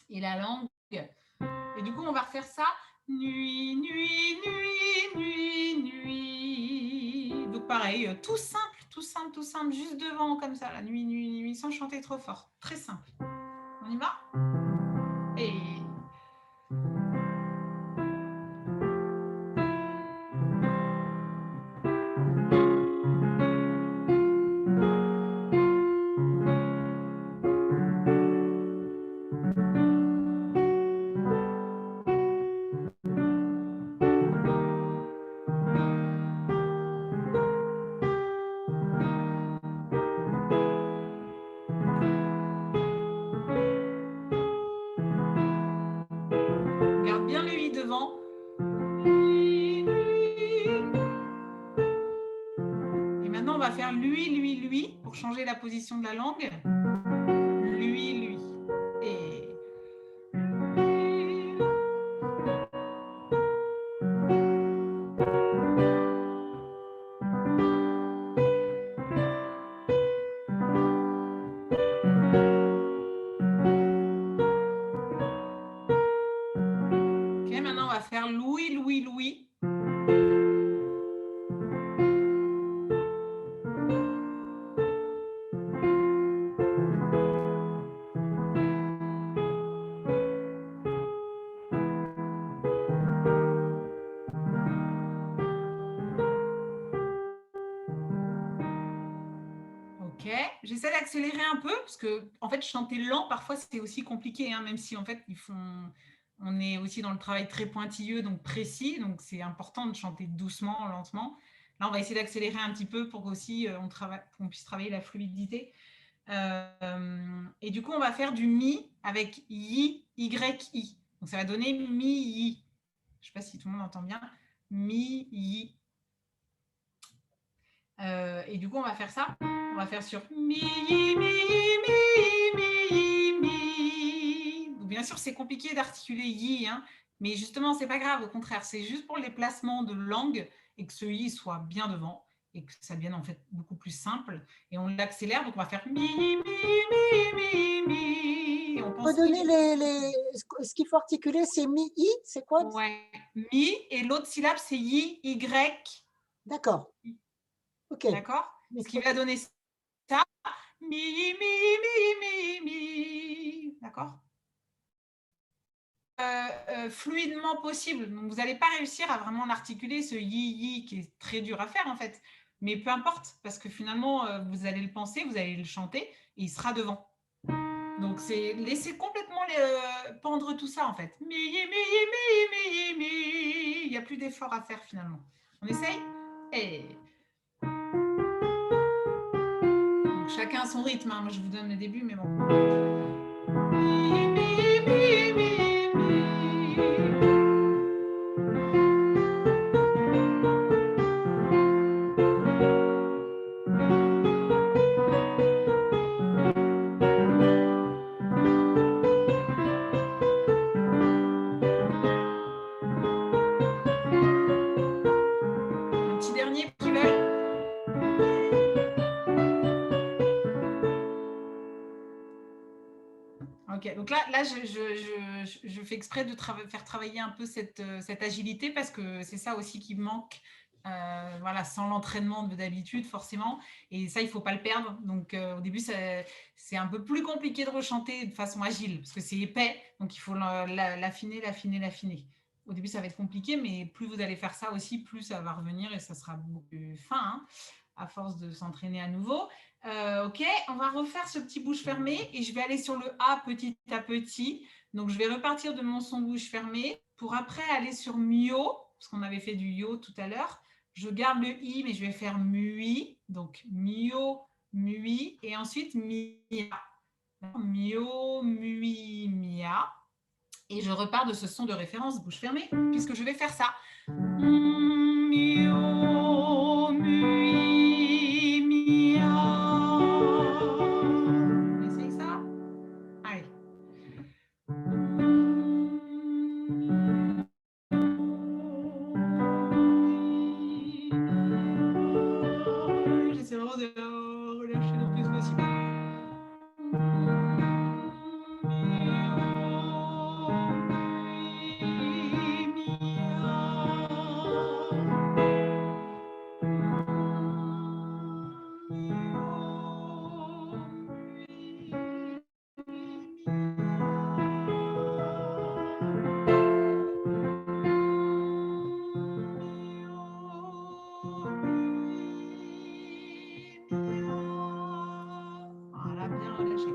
et la langue. Et du coup, on va refaire ça. Nuit, nuit, nuit, nuit, nuit. Donc pareil, tout simple, juste devant comme ça. La nuit, nuit, nuit, sans chanter trop fort. Très simple. On y va? Et... Garde bien le i devant. Et maintenant, on va faire lui, lui, lui pour changer la position de la langue. Lui, lui. Et... Ok, maintenant, on va faire Louis, Louis, Louis. Ok, j'essaie d'accélérer un peu parce que en fait chanter lent parfois c'est aussi compliqué, hein, même si en fait on est aussi dans le travail très pointilleux donc précis, donc c'est important de chanter doucement, lentement. Là on va essayer d'accélérer un petit peu pour qu'aussi qu'on puisse travailler la fluidité. Et du coup on va faire du mi avec yi, y, donc ça va donner mi yi. Je ne sais pas si tout le monde entend bien. Mi yi. Et du coup, on va faire ça. On va faire sur mi, mi, mi, mi, mi. Donc, bien sûr, c'est compliqué d'articuler yi, hein, mais justement, c'est pas grave. Au contraire, c'est juste pour les placements de langue et que ce i soit bien devant et que ça devienne en fait beaucoup plus simple. Et on l'accélère. Donc, on va faire mi, mi, mi, mi, mi. Et on pense Redonner ce qu'il faut articuler, c'est mi-i, c'est quoi? Ouais, mi et l'autre syllabe, c'est yi, y. D'accord. Ok. D'accord. Ce qui va donner ça. Mi, mi, mi, mi, mi. D'accord. Fluidement possible. Donc, vous n'allez pas réussir à vraiment articuler ce yi qui est très dur à faire en fait. Mais peu importe, parce que finalement, vous allez le penser, vous allez le chanter et il sera devant. Donc, c'est laisser complètement pendre tout ça en fait. Mi, mi, mi, mi, mi. Il n'y a plus d'effort à faire finalement. On essaye? Et... Donc, chacun a son rythme. Hein. Moi, je vous donne le début, mais bon. Mi, mi, mi, mi, mi. Un petit dernier qui veut. Ok, donc là je fais exprès de faire travailler un peu cette agilité parce que c'est ça aussi qui manque, voilà, sans l'entraînement d'habitude forcément. Et ça, il ne faut pas le perdre. Donc au début, c'est un peu plus compliqué de rechanter de façon agile parce que c'est épais. Donc il faut l'affiner. Au début, ça va être compliqué, mais plus vous allez faire ça aussi, plus ça va revenir et ça sera beaucoup plus fin. Hein. à force de s'entraîner à nouveau. Ok, on va refaire ce petit bouche fermée et je vais aller sur le A petit à petit. Donc, je vais repartir de mon son bouche fermée pour après aller sur mio, parce qu'on avait fait du yo tout à l'heure. Je garde le i, mais je vais faire mui. Donc, mio, mui et ensuite mia. Mio, mui, mia. Et je repars de ce son de référence bouche fermée, puisque je vais faire ça. Mio, mui, mia. On essaye ça? Allez. J'essaie vraiment de relâcher le plus possible. Voilà, bien relâché.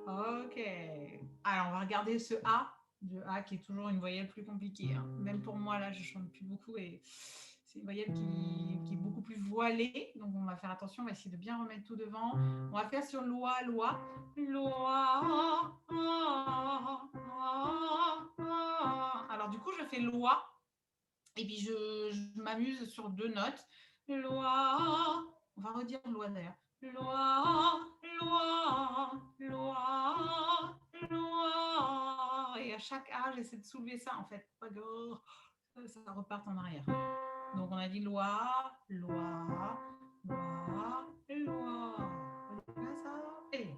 Ok. Alors, on va regarder ce A. Le A qui est toujours une voyelle plus compliquée. Hein. Même pour moi, là, je ne chante plus beaucoup et c'est une voyelle qui est beaucoup plus voilée. Donc, on va faire attention. On va essayer de bien remettre tout devant. On va faire sur loi, loi. Loi. Alors, du coup, je fais loi. Et puis, je m'amuse sur 2 notes. Loi. On va redire loi d'ailleurs. Loi, loi, loi, loi. Et à chaque A, j'essaie de soulever ça en fait. Pas que ça reparte en arrière. Donc, on a dit loi, loi, loi, loi. Comme ça. Et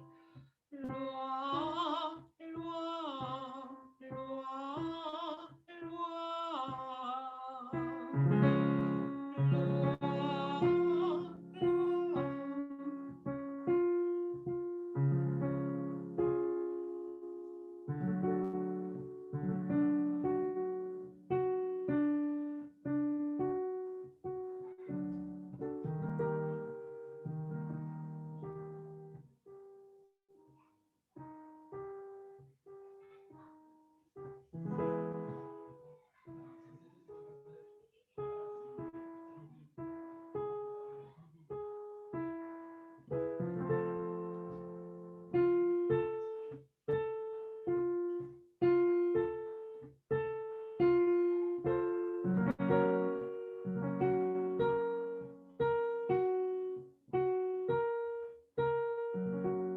loi, loi, loi,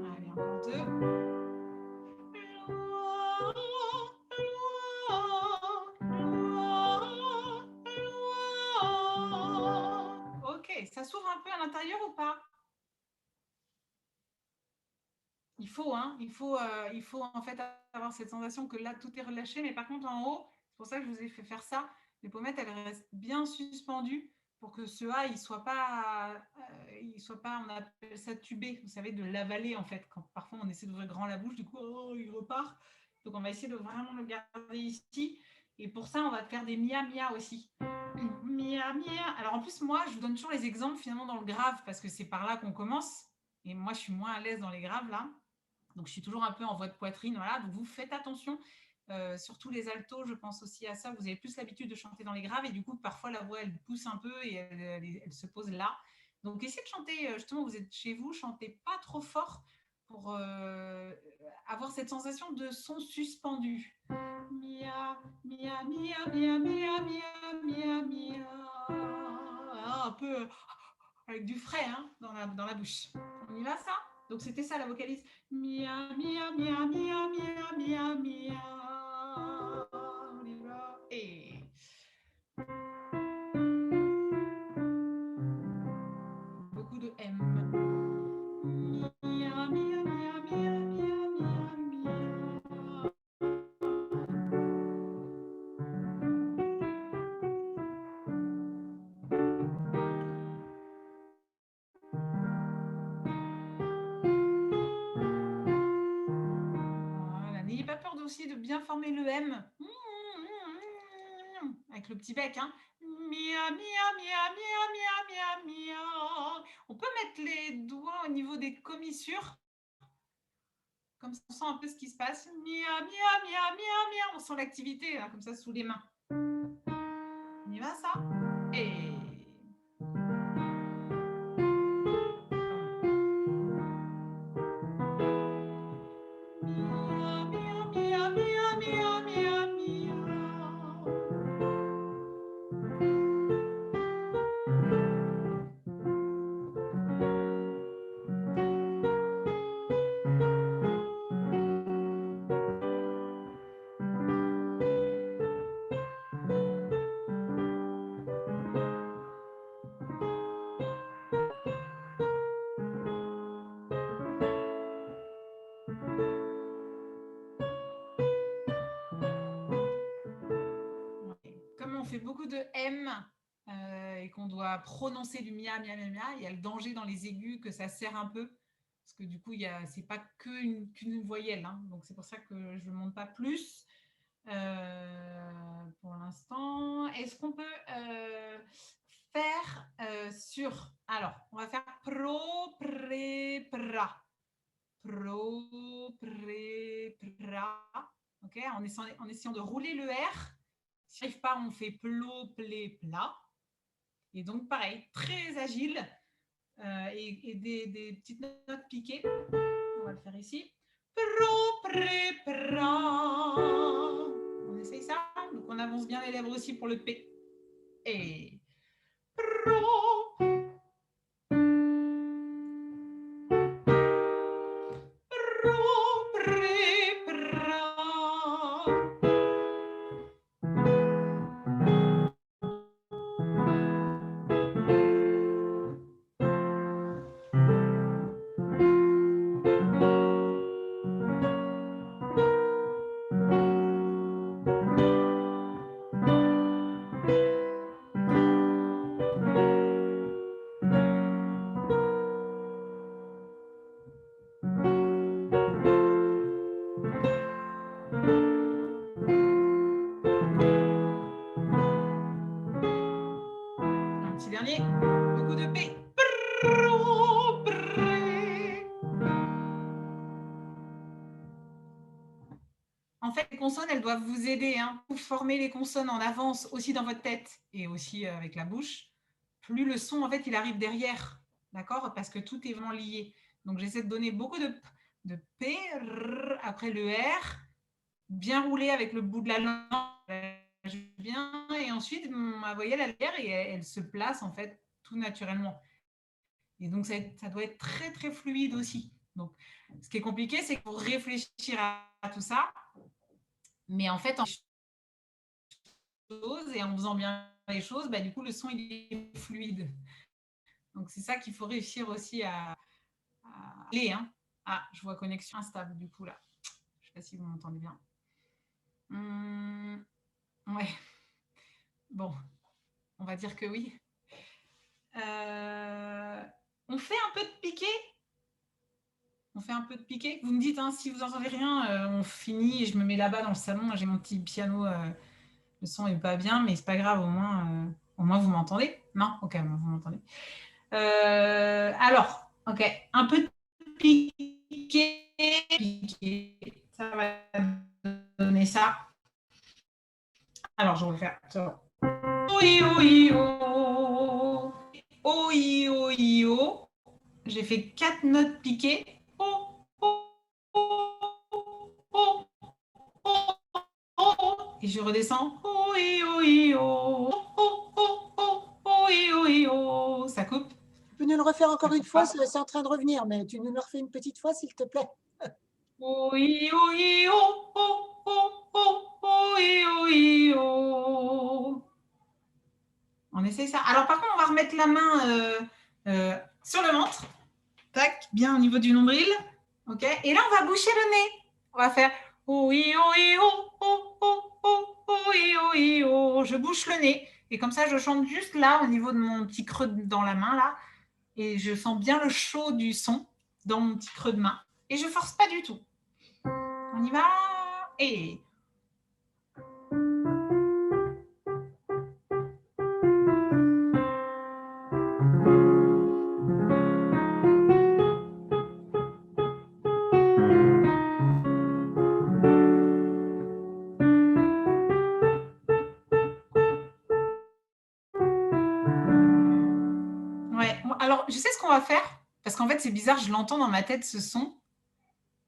Allez, encore 2. Ok, ça s'ouvre un peu à l'intérieur ou pas? Il faut en fait avoir cette sensation que là, tout est relâché, mais par contre, en haut, c'est pour ça que je vous ai fait faire ça. Les pommettes, elles restent bien suspendues pour que ce A, il soit pas, on appelle ça tubé, vous savez, de l'avaler en fait. Quand parfois on essaie d'ouvrir grand la bouche, du coup, il repart. Donc on va essayer de vraiment le garder ici. Et pour ça, on va faire des mia-mia aussi. Mia-mia. Alors en plus, moi, je vous donne toujours les exemples finalement dans le grave parce que c'est par là qu'on commence. Et moi, je suis moins à l'aise dans les graves là. Donc, je suis toujours un peu en voix de poitrine. Voilà. Donc, vous faites attention. Surtout les altos, je pense aussi à ça. Vous avez plus l'habitude de chanter dans les graves et du coup, parfois, la voix, elle pousse un peu et elle se pose là. Donc, essayez de chanter, justement, vous êtes chez vous, chantez pas trop fort pour avoir cette sensation de son suspendu. Mia, mia, mia, mia, mia, mia, mia, mia. Un peu avec du frais hein, dans la bouche. On y va, ça? Donc, c'était ça, la vocalise. Mia, mia, mia, mia, mia, mia, mia. On y va. Et... beaucoup de M. n'ayez pas peur aussi de bien former le M. Avec le petit bec. Hein. Mia, mia, mia, mia, mia, mia, mia. On peut mettre les doigts au niveau des commissures. Comme ça, on sent un peu ce qui se passe. Mia, mia, mia, mia, mia. On sent l'activité, hein, comme ça, sous les mains. On y va, ça? Et... Comme on fait beaucoup de M et qu'on doit prononcer du mia, mia, mia, mia, il y a le danger dans les aigus que ça serre un peu. Parce que du coup, ce n'est pas qu'une voyelle. Hein. Donc, c'est pour ça que je ne monte pas plus pour l'instant. Est-ce qu'on peut faire sur... Alors, on va faire pro, pré, pra. Pro, pré, pra. Okay, en essayant de rouler le R. Si on n'arrive pas, on fait plo, plé, plat. Et donc, pareil, très agile et des petites notes piquées. On va le faire ici. Pro, pré, pra. On essaye ça. Donc, on avance bien les lèvres aussi pour le P. Et pro. Pro, pré, pra. Un petit dernier. Le coup de P. Pro, pré. En fait, les consonnes, elles doivent vous aider. Hein. Vous formez les consonnes en avance aussi dans votre tête et aussi avec la bouche. Plus le son, en fait, il arrive derrière. D'accord? Parce que tout est vraiment lié. Donc, j'essaie de donner beaucoup de P, R, après le R, bien roulé avec le bout de la langue. Bien, et ensuite, ma voyelle, elle est et elle se place, en fait, tout naturellement. Et donc, ça doit être très, très fluide aussi. Donc, ce qui est compliqué, c'est qu'il faut réfléchir à tout ça. Mais en fait, en faisant bien les choses, bah, du coup, le son, il est fluide. Donc, c'est ça qu'il faut réussir aussi à aller. Hein. Ah, je vois connexion instable, du coup, là. Je ne sais pas si vous m'entendez bien. Ouais. Bon, on va dire que oui. On fait un peu de piqué. On fait un peu de piqué. Vous me dites, hein, si vous n'entendez rien, on finit et je me mets là-bas dans le salon. J'ai mon petit piano. Le son n'est pas bien, mais c'est pas grave. Au moins vous m'entendez. Non? Ok, vous m'entendez. Alors, ok. Un peu de piqué. Ça va donner ça. Alors, je vais le faire. Oui, oui, oh. Oui, oui, oh. J'ai fait 4 notes piquées. Et je redescends. Ça coupe. Tu peux nous le refaire encore une fois, c'est en train de revenir, mais tu nous le refais une petite fois, s'il te plaît. On essaye ça. Alors, par contre, on va remettre la main sur le ventre. Tac, bien au niveau du nombril. OK. Et là, on va boucher le nez. On va faire je bouche le nez. Et comme ça, je chante juste là, au niveau de mon petit creux dans la main, là. Et je sens bien le chaud du son dans mon petit creux de main. Et je ne force pas du tout. On y va. et… Ouais, alors je sais ce qu'on va faire, parce qu'en fait c'est bizarre, je l'entends dans ma tête ce son.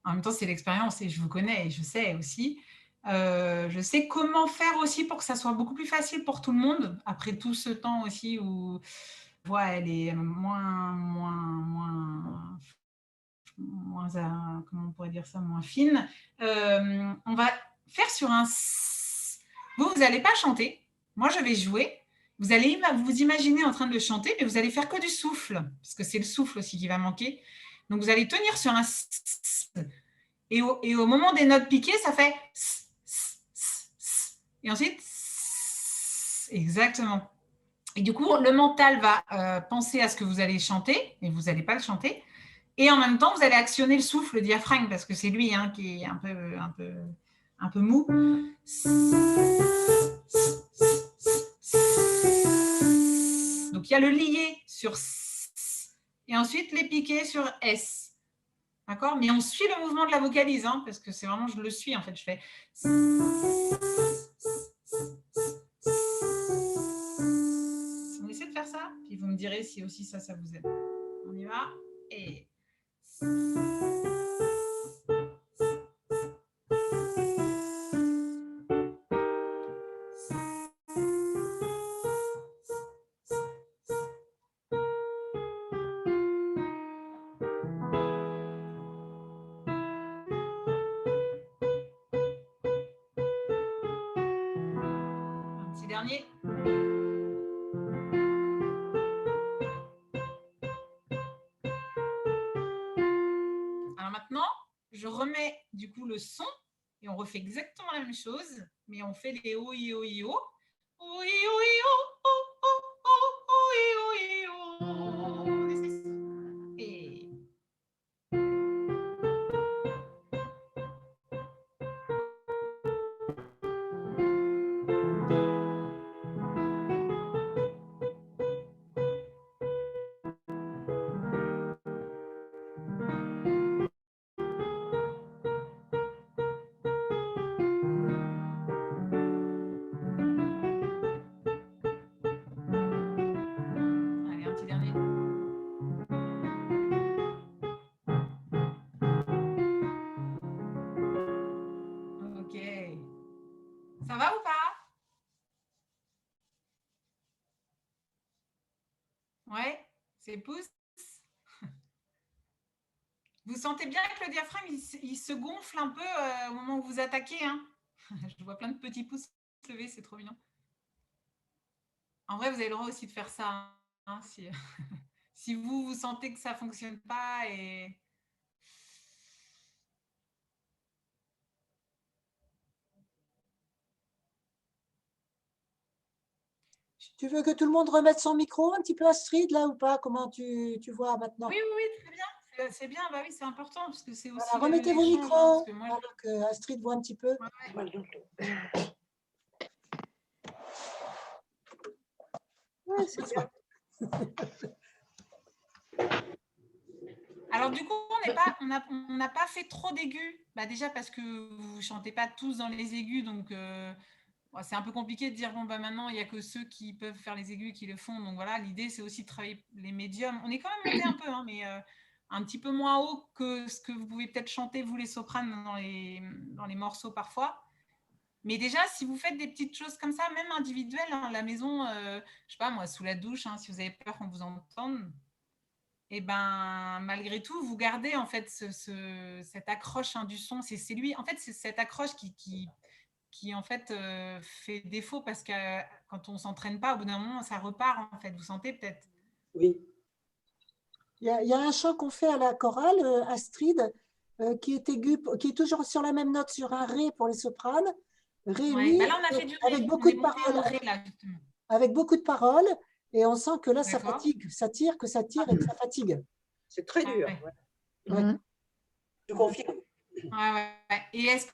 En même temps c'est l'expérience et je vous connais et je sais aussi. Je sais comment faire aussi pour que ça soit beaucoup plus facile pour tout le monde, après tout ce temps aussi où la voix elle est comment on pourrait dire ça, moins fine. On va faire sur un… Vous n'allez pas chanter, moi je vais jouer. Vous allez vous imaginer en train de le chanter, mais vous allez faire que du souffle, parce que c'est le souffle aussi qui va manquer. Donc vous allez tenir sur un et au moment des notes piquées, ça fait et ensuite exactement. Et du coup, le mental va penser à ce que vous allez chanter, mais vous n'allez pas le chanter. Et en même temps, vous allez actionner le souffle, le diaphragme, parce que c'est lui qui est un peu mou. Donc, il y a le lié sur S et ensuite les piqués sur S. D'accord? Mais on suit le mouvement de la vocalise, parce que c'est vraiment, je le suis, en fait. Je fais… On essaie de faire ça, puis vous me direz si aussi ça vous aide. On y va et… Un petit dernier. Alors maintenant, je remets du coup le son et on refait exactement la même chose, mais on fait les o, i, o, i, o. O, i, o, i, o, o, o, o, o, i, o, i, o. Et… Allez, un petit dernier. Ok. Ça va ou pas? Ouais, c'est pouce. Vous sentez bien que le diaphragme, il se gonfle un peu au moment où vous attaquez. Je vois plein de petits pouces se lever, c'est trop mignon. En vrai, vous avez le droit aussi de faire ça. Si, si vous sentez que ça ne fonctionne pas. Et… Tu veux que tout le monde remette son micro un petit peu, Astrid, là ou pas? Comment tu vois maintenant? Oui, très bien. C'est bien, bah oui, c'est important parce que c'est aussi… Voilà, remettez vos micros, voilà, que Astrid voit un petit peu. Ouais, c'est bien. Alors du coup, on n'a pas fait trop d'aigus. Bah, déjà parce que vous ne chantez pas tous dans les aigus, donc c'est un peu compliqué de dire, bon, bah, maintenant, il n'y a que ceux qui peuvent faire les aigus qui le font. Donc voilà, l'idée, c'est aussi de travailler les médiums. On est quand même monté un peu, mais un petit peu moins haut que ce que vous pouvez peut-être chanter, vous, les sopranes, dans les morceaux parfois. Mais déjà, si vous faites des petites choses comme ça, même individuelles, à la maison, je ne sais pas, moi, sous la douche, si vous avez peur qu'on vous entende, et ben malgré tout, vous gardez en fait cette accroche du son. C'est lui, en fait, c'est cette accroche qui en fait fait défaut parce que quand on s'entraîne pas, au bout d'un moment, ça repart en fait. Vous sentez peut-être? Oui. Il y a un chant qu'on fait à la chorale, Astrid, qui est aigu, qui est toujours sur la même note, sur un ré pour les sopranes. Ré, mi, bah là, on a fait du ré. avec beaucoup de paroles. Avec beaucoup de paroles, et on sent que là, ça fatigue, ça tire et que ça fatigue. C'est très dur. Ouais. Je confirme. Et est-ce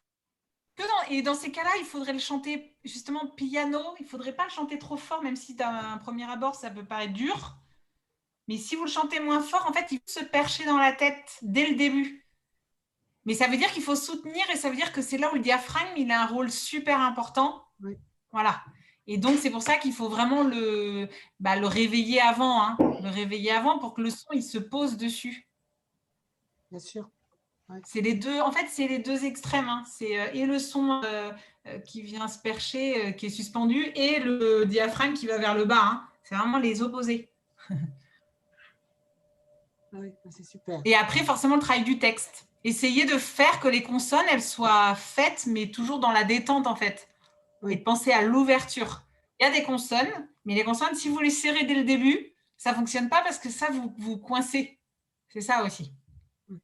Et dans ces cas-là, il faudrait le chanter justement piano. Il ne faudrait pas le chanter trop fort, même si d'un premier abord, ça peut paraître dur. Mais si vous le chantez moins fort, en fait, il faut se percher dans la tête dès le début. Mais ça veut dire qu'il faut soutenir et ça veut dire que c'est là où le diaphragme, il a un rôle super important. Oui. Voilà. Et donc, c'est pour ça qu'il faut vraiment le réveiller avant. Hein. Le réveiller avant pour que le son, il se pose dessus. Bien sûr. Ouais. C'est les deux, en fait, c'est les deux extrêmes. Hein. C'est et le son qui vient se percher, qui est suspendu, et le diaphragme qui va vers le bas. Hein. C'est vraiment les opposés. Oui, c'est super. Et après, forcément, le travail du texte. Essayez de faire que les consonnes, elles soient faites, mais toujours dans la détente, en fait. Oui. Et de penser à l'ouverture. Il y a des consonnes, mais les consonnes, si vous les serrez dès le début, ça ne fonctionne pas parce que ça, vous coincez. C'est ça aussi. Donc,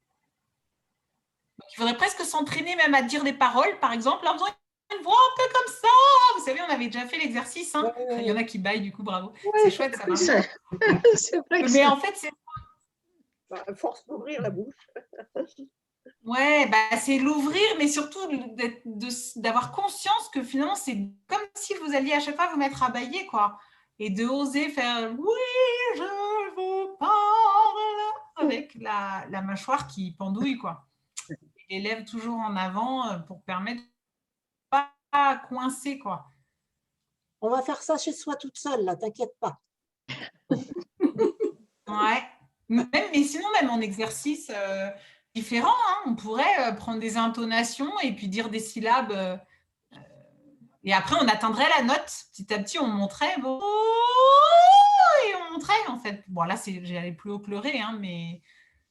il faudrait presque s'entraîner même à dire des paroles, par exemple, en faisant une voix un peu comme ça. Vous savez, on avait déjà fait l'exercice. Hein. Ouais. Il y en a qui baillent, du coup, bravo. Ouais. C'est chouette, ça marche. C'est vrai que Mais en fait, c'est Force d'ouvrir la bouche. ouais, c'est l'ouvrir, mais surtout d'avoir conscience que finalement, c'est comme si vous alliez à chaque fois vous mettre à bâiller, quoi. Et de oser faire « Oui, je vous parle » avec la mâchoire qui pendouille, quoi. Et les lèvres toujours en avant pour permettre de ne pas coincer, quoi. On va faire ça chez soi toute seule, là, t'inquiète pas. Ouais. Mais sinon, même en exercice différent, hein, on pourrait prendre des intonations et puis dire des syllabes. Et après, on atteindrait la note. Petit à petit, on monterait. Bon, et on monterait, en fait. Bon, là, j'allais plus haut que le ré, hein, mais...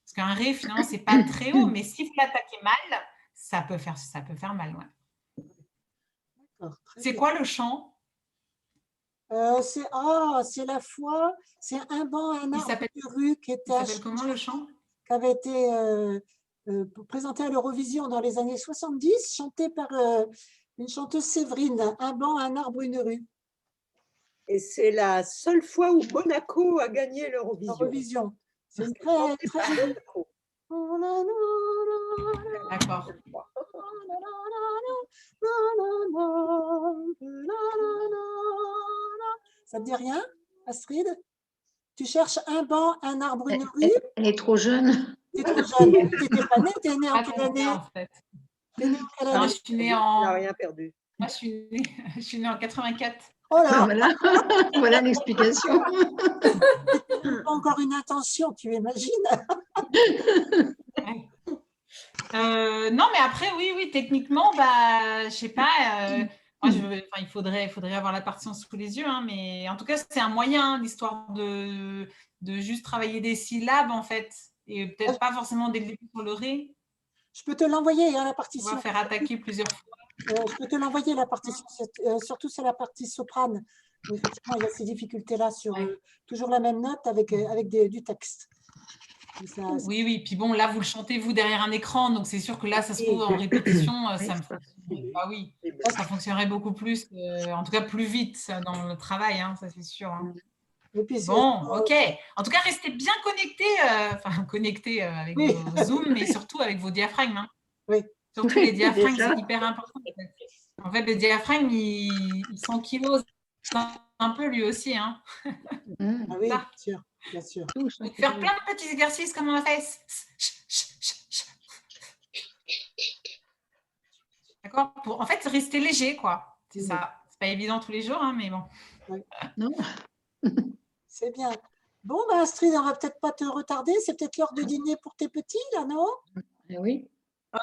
parce qu'un ré, finalement, c'est pas très haut. Mais si vous l'attaquez mal, ça peut faire mal. Ouais. C'est quoi le chant? C'est la foi, c'est un banc, un arbre de rue qui Il s'appelle comment le chant? Qui avait été présenté à l'Eurovision dans les années 70, chanté par une chanteuse Séverine, un banc, un arbre, une rue. Et c'est la seule fois où Monaco a gagné l'Eurovision. C'est une très, très jolie. D'accord. Ça te dit rien, Astrid? Tu cherches un banc, un arbre, une rue? Elle est trop jeune. T'es trop jeune. T'étais pas née, t'es née en quelle année? En fait. T'es née en quelle Non, année? je suis née en... Tu n'as rien perdu. Moi, je suis née en 84. Oh là, Voilà l'explication. pas encore une intention, tu imagines? Ouais. Non, mais après, oui, techniquement, je sais pas. Moi, il faudrait avoir la partition sous les yeux, hein, mais en tout cas, c'est un moyen, l'histoire de juste travailler des syllabes, en fait, et peut-être pas forcément dès le début sur le ré. Je peux te l'envoyer, hein, la On partition. va faire attaquer plusieurs fois. Je peux te l'envoyer, la partition, surtout c'est la partie soprane. Effectivement, il y a ces difficultés-là sur toujours la même note avec du texte. Oui, puis bon, là, vous le chantez, vous, derrière un écran, donc c'est sûr que là, ça se trouve en répétition, ça fonctionnerait beaucoup plus, en tout cas plus vite dans le travail, hein, ça c'est sûr. Hein. Bon, ok. En tout cas, restez bien connectés, avec vos Zoom, mais surtout avec vos diaphragmes. Hein. Oui. Surtout les diaphragmes, c'est hyper important. En fait, le diaphragme, il s'ankylose un peu lui aussi. Hein. Ah oui, bien sûr. Donc, faire plein de petits exercices comme on a fait. D'accord? Pour en fait rester léger, quoi. C'est ça. C'est pas évident tous les jours, hein, mais bon. Oui. Non. C'est bien. Bon, Astrid, on va peut-être pas te retarder. C'est peut-être l'heure de dîner pour tes petits, là, non? Oui.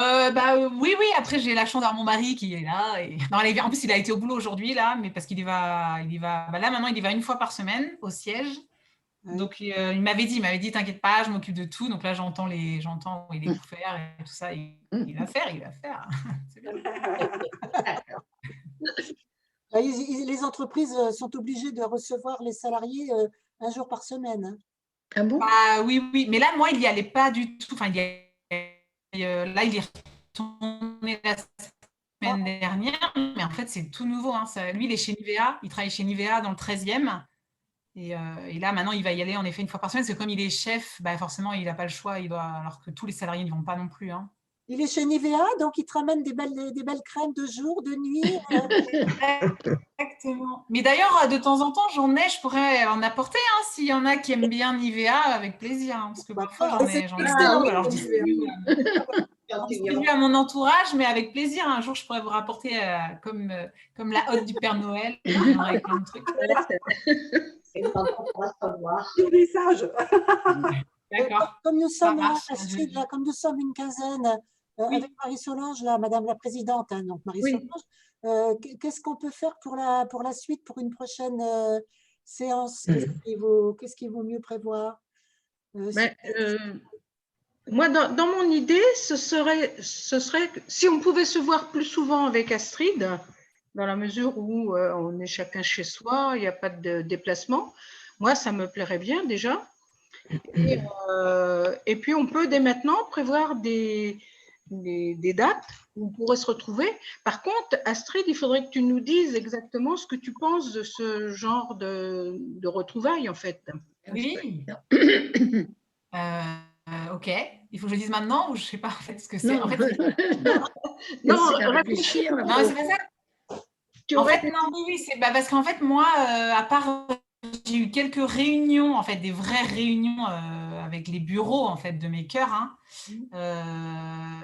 Oui. Après, j'ai la chance d'avoir mon mari qui est là. Et... Non, en plus, il a été au boulot aujourd'hui, là, mais parce qu'il y va. Là, maintenant, il y va une fois par semaine au siège. Ouais. Donc, il m'avait dit, t'inquiète pas, je m'occupe de tout. Donc là, j'entends où il est couvert et tout ça. Il va faire. C'est bien. Les entreprises sont obligées de recevoir les salariés un jour par semaine. Ah bon? Oui. Mais là, moi, il n'y allait pas du tout. Enfin, là, il est retourné la semaine dernière. Mais en fait, c'est tout nouveau. Hein. Lui, il est chez Nivea. Il travaille chez Nivea dans le 13e. Et là, maintenant, il va y aller en effet une fois par semaine. Parce que comme il est chef, forcément, il n'a pas le choix. Alors que tous les salariés n'y vont pas non plus. Hein. Il est chez Nivea, donc il te ramène des belles crèmes de jour, de nuit. Exactement. Mais d'ailleurs, de temps en temps, je pourrais en apporter. Hein, s'il y en a qui aiment bien Nivea, avec plaisir. Hein, parce que parfois, j'en ai beaucoup. Alors, je distribue à mon entourage, mais avec plaisir. Un jour, je pourrais vous rapporter comme la hotte du Père Noël. Avec plein de trucs. Des messages. D'accord. Comme nous sommes là, Astrid, là, comme nous sommes une quinzaine, avec Marie-Solange, là, Madame la Présidente, hein, donc Marie-Solange, qu'est-ce qu'on peut faire pour la suite, pour une prochaine séance? Qu'est-ce qu'il vaut mieux prévoir? Moi, dans mon idée, ce serait si on pouvait se voir plus souvent avec Astrid, dans la mesure où on est chacun chez soi, il n'y a pas de déplacement. Moi, ça me plairait bien déjà. Et puis, on peut dès maintenant prévoir des dates où on pourrait se retrouver. Par contre, Astrid, il faudrait que tu nous dises exactement ce que tu penses de ce genre de retrouvailles, en fait. Oui. Ok. Il faut que je le dise maintenant ou je ne sais pas en fait ce que c'est. Non, en fait, non, réfléchir. Non, c'est pas ça. En fait, non, oui, c'est parce qu'en fait, moi, à part, j'ai eu quelques réunions, en fait, des vraies réunions avec les bureaux en fait de mes chœurs. Hein.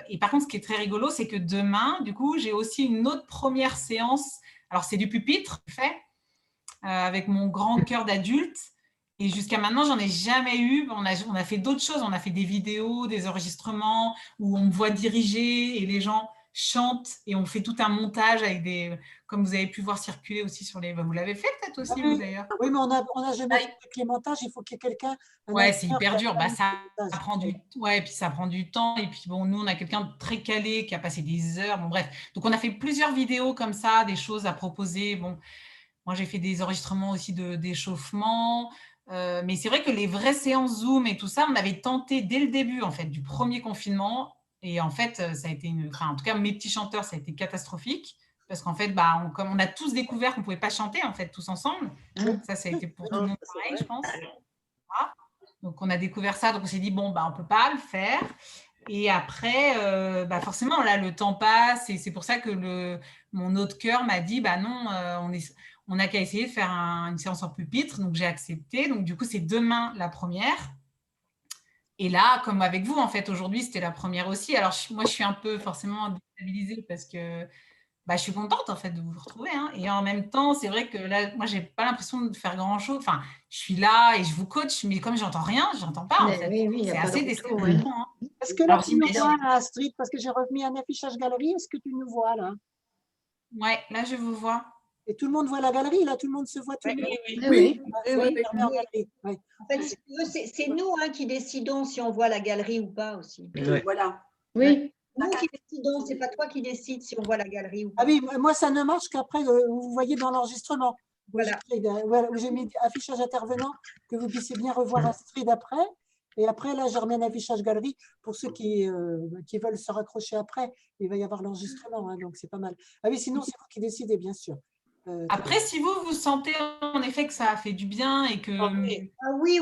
Et par contre, ce qui est très rigolo, c'est que demain, du coup, j'ai aussi une autre première séance. Alors, c'est du pupitre fait avec mon grand chœur d'adulte. Et jusqu'à maintenant, j'en ai jamais eu. On a fait d'autres choses. On a fait des vidéos, des enregistrements où on me voit diriger et les gens chantent et on fait tout un montage avec comme vous avez pu voir circuler aussi sur les. Vous l'avez fait peut-être aussi, vous d'ailleurs. Oui, mais on n'a jamais fait les montages. Il faut qu'il y ait quelqu'un. Ouais, c'est hyper dur. Ça prend puis ça prend du temps. Et puis bon, nous, on a quelqu'un de très calé qui a passé des heures. Bon, bref. Donc, on a fait plusieurs vidéos comme ça, des choses à proposer. Bon, moi, j'ai fait des enregistrements aussi d'échauffement. Mais c'est vrai que les vraies séances Zoom et tout ça, on avait tenté dès le début en fait du premier confinement et en fait ça a été en tout cas mes petits chanteurs ça a été catastrophique parce qu'en fait comme on a tous découvert qu'on pouvait pas chanter en fait tous ensemble, ça a été pour tout le monde pareil je pense. Voilà. Donc on a découvert ça donc on s'est dit bon on peut pas le faire et après forcément là le temps passe et c'est pour ça que mon autre chœur m'a dit non on n'a qu'à essayer de faire une séance en pupitre, donc j'ai accepté. Donc du coup, c'est demain la première. Et là, comme avec vous, en fait, aujourd'hui, c'était la première aussi. Alors moi, je suis un peu forcément déstabilisée parce que je suis contente en fait de vous retrouver. Hein. Et en même temps, c'est vrai que là, moi, j'ai pas l'impression de faire grand-chose. Enfin, je suis là et je vous coach, mais comme j'entends rien, j'entends pas en fait. Oui, c'est assez déstabilisant. Hein. Est-ce que là, tu nous vois, Astrid, parce que j'ai remis un affichage galerie, est-ce que tu nous vois là? Ouais, là, je vous vois. Et tout le monde voit la galerie, là, tout le monde se voit tout le monde. Oui. En fait, c'est nous qui décidons si on voit la galerie ou pas aussi. Voilà. Oui. Nous qui décidons, c'est pas toi qui décides si on voit la galerie ou pas. Ah oui, moi, ça ne marche qu'après, vous voyez dans l'enregistrement. Voilà. Où j'ai mis affichage intervenant, que vous puissiez bien revoir Astrid après. Et après, là, je remets un affichage galerie pour ceux qui veulent se raccrocher après. Il va y avoir l'enregistrement, donc c'est pas mal. Ah oui, sinon, c'est vous qui décidez, bien sûr. Après, si vous sentez en effet que ça a fait du bien et que… Oui.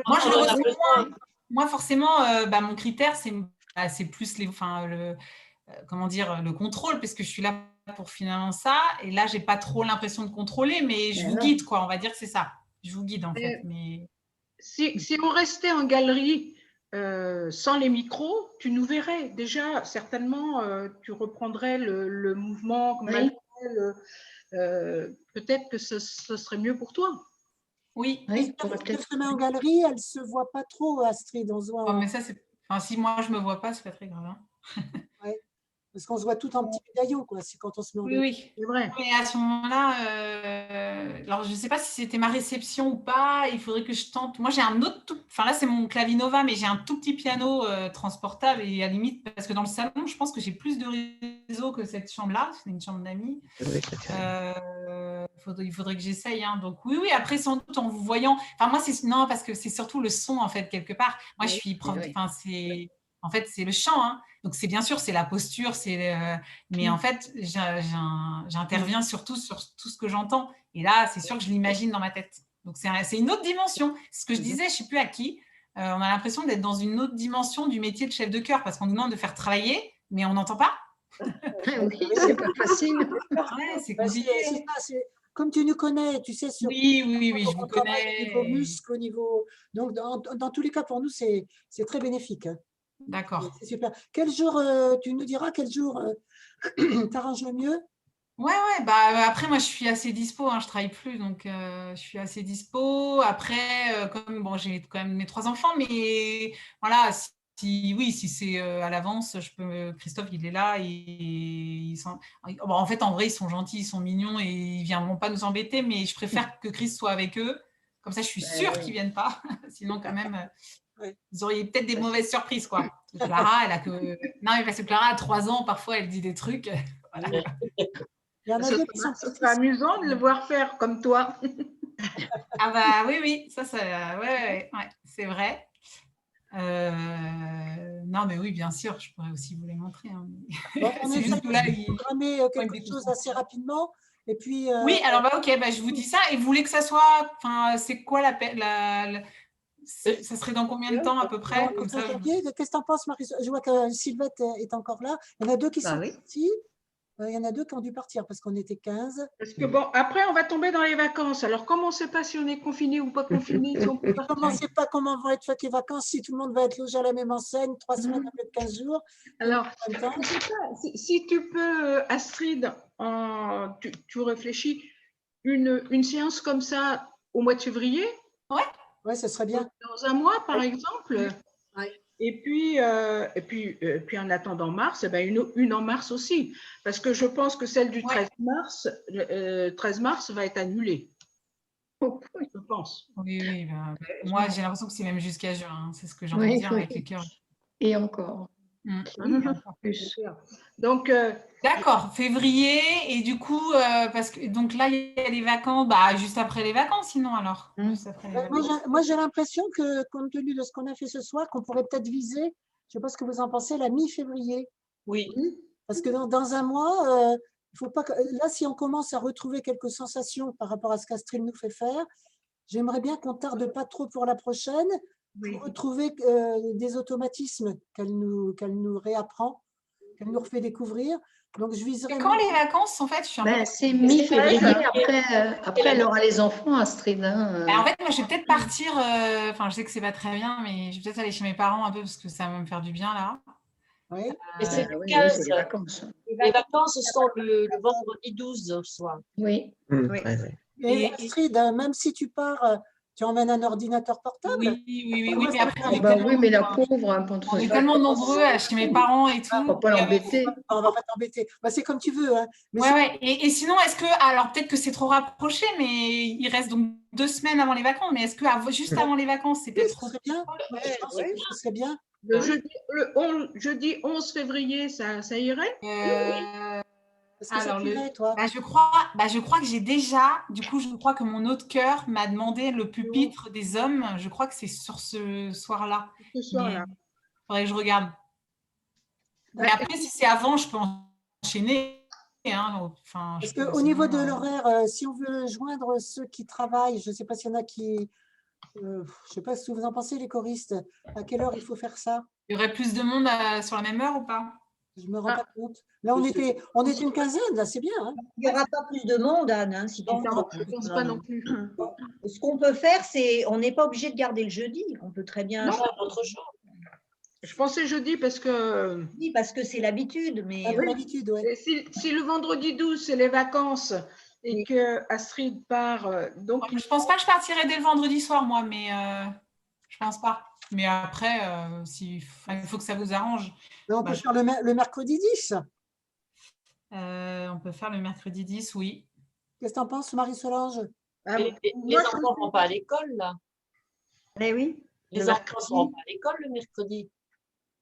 Moi, je le ressens moins. Moi, forcément, mon critère, c'est plus le contrôle, parce que je suis là pour finalement ça. Et là, j'ai pas trop l'impression de contrôler, mais je vous guide, quoi. On va dire que c'est ça. Je vous guide, en fait. Mais… Si on restait en galerie sans les micros, tu nous verrais. Déjà, certainement, tu reprendrais le mouvement comme peut-être que ce serait mieux pour toi. Oui. Si elle se met en galerie, elle ne se voit pas trop, Astrid. On se voit, mais ça, si moi, je ne me vois pas, ce n'est pas très grave. Hein. Ouais. Parce qu'on se voit tout en petit médaillon, quoi. C'est quand on se met en galerie. Oui, c'est vrai. Mais à ce moment-là, alors je ne sais pas si c'était ma réception ou pas, il faudrait que je tente. Moi, j'ai un autre là, c'est mon Clavinova, mais j'ai un tout petit piano transportable et à la limite, parce que dans le salon, je pense que j'ai plus de réseau que cette chambre-là. C'est une chambre d'amis. Il faudrait que j'essaye. Hein. Donc oui, après, sans doute, en vous voyant… Enfin, moi, non, parce que c'est surtout le son, en fait, quelque part. Moi, je suis prof… En fait, c'est le chant. Hein. Donc, c'est bien sûr, c'est la posture, mais en fait, j'interviens surtout sur tout ce que j'entends. Et là, c'est sûr que je l'imagine dans ma tête. Donc, c'est une autre dimension. Ce que je disais, je ne sais plus à qui, on a l'impression d'être dans une autre dimension du métier de chef de chœur parce qu'on nous demande de faire travailler, mais on n'entend pas. Oui, c'est pas facile. Ouais, c'est compliqué. Comme tu nous connais, tu sais, Oui, je vous travaille connais. au niveau muscle, au niveau… Donc, dans tous les cas, pour nous, c'est très bénéfique. D'accord. C'est super. Quel jour, tu nous diras quel jour t'arranges le mieux? Ouais, bah après, moi, je suis assez dispo, hein, je travaille plus, donc je suis assez dispo. Après, comme bon, j'ai quand même mes 3 enfants, mais voilà, si c'est à l'avance, Christophe, il est là et bon, en fait, en vrai, ils sont gentils, ils sont mignons et ils viendront pas nous embêter, mais je préfère que Chris soit avec eux. Comme ça, je suis sûre qu'ils viennent pas. Sinon, quand même, vous auriez peut-être des mauvaises surprises, quoi. Clara, elle a que… Non, mais parce que Clara a 3 ans, parfois, elle dit des trucs. Voilà. C'est amusant de le voir faire comme toi. Ah bah oui, ça, ouais, c'est vrai. Non, mais oui, bien sûr, je pourrais aussi vous les montrer. Hein. On essaie de programmer quelque chose assez rapidement. Et puis, oui, alors bah, ok, bah, je vous dis ça. Et vous voulez que ça soit… Enfin, c'est quoi ça serait dans combien de temps à peu près comme ça, Qu'est-ce que tu en penses, Marie? Je vois que Sylvette est encore là. Il y en a 2 qui sont partis. Il y en a 2 qui ont dû partir parce qu'on était 15. Parce que bon, après, on va tomber dans les vacances. Alors, comment on ne sait pas si on est confiné ou pas confiné? Si on peut partir. Comment on ne sait pas comment vont être faites les vacances si tout le monde va être logé à la même enseigne, 3 semaines avec 15 jours. Alors, si tu peux, Astrid, tu réfléchis une séance comme ça au mois de février? Ouais, ça serait bien. Dans un mois, par exemple. Et puis en attendant mars, une en mars aussi. Parce que je pense que celle du 13 mars va être annulée. Je pense. Oui. Bah, moi, j'ai l'impression que c'est même jusqu'à juin. Hein. C'est ce que j'ai envie de dire avec les cœurs. Et encore. Encore plus. Donc, d'accord, février. Et du coup, parce que donc là, il y a les vacances, juste après les vacances, sinon alors. Moi, j'ai l'impression que, compte tenu de ce qu'on a fait ce soir, qu'on pourrait peut-être viser, je ne sais pas ce que vous en pensez, la mi-février. Oui. Parce que dans un mois, il faut pas que… Là, si on commence à retrouver quelques sensations par rapport à ce qu'Astrid nous fait faire, j'aimerais bien qu'on ne tarde pas trop pour la prochaine, pour retrouver des automatismes qu'elle nous réapprend, qu'elle nous refait découvrir. Donc, je viserai… Et quand les vacances, en fait, c'est mi-février, après elle aura les enfants, Astrid. Hein. En fait, moi, je vais peut-être partir, enfin, je sais que c'est pas très bien, mais je vais peut-être aller chez mes parents un peu parce que ça va me faire du bien, là. Oui. Et c'est le 15. C'est les vacances. Les vacances sont le vendredi 12 soir. Oui. Et Astrid, même si tu pars, tu emmènes un ordinateur portable? Oui, mais après, oui, mais la pauvre, on est tellement nombreux chez mes parents et tout. On va pas l'embêter. On va pas t'embêter. C'est comme tu veux. Hein. Ouais. Et sinon, est-ce que, alors peut-être que c'est trop rapproché, mais il reste donc 2 semaines avant les vacances, mais est-ce que juste avant les vacances, c'est peut-être trop bien? Je pense que ce serait bien. Le jeudi 11 février, ça irait? Alors, toi? Je crois que j'ai déjà, du coup, je crois que mon autre cœur m'a demandé le pupitre des hommes. Je crois que c'est sur ce soir-là. Ce soir-là. Il faudrait que je regarde. Mais après, si c'est avant, je peux enchaîner. Hein, parce qu'au niveau de l'horaire, si on veut joindre ceux qui travaillent, je ne sais pas s'il y en a qui… je ne sais pas ce que vous en pensez, les choristes. À quelle heure il faut faire ça? Il y aurait plus de monde sur la même heure ou pas? Je ne me rends pas compte. Là, on était une quinzaine, là, c'est bien. Hein. Il n'y aura pas plus de monde, Anne. Si tu je ne pense pas non plus. Ce qu'on peut faire, c'est… On n'est pas obligé de garder le jeudi. On peut très bien… Non, autre chose. Je pensais jeudi parce que… Oui, parce que c'est l'habitude. Mais l'habitude, ouais. Si le vendredi 12, c'est les vacances et que Astrid part… donc, je ne pense pas que je partirai dès le vendredi soir, moi, mais je ne pense pas. Mais après, il faut que ça vous arrange. Mais on peut faire le mercredi 10. On peut faire le mercredi 10, oui. Qu'est-ce que tu en penses, Marie-Solange? Les enfants ne vont pas à l'école, là. Eh oui. Les enfants ne vont pas à l'école le mercredi.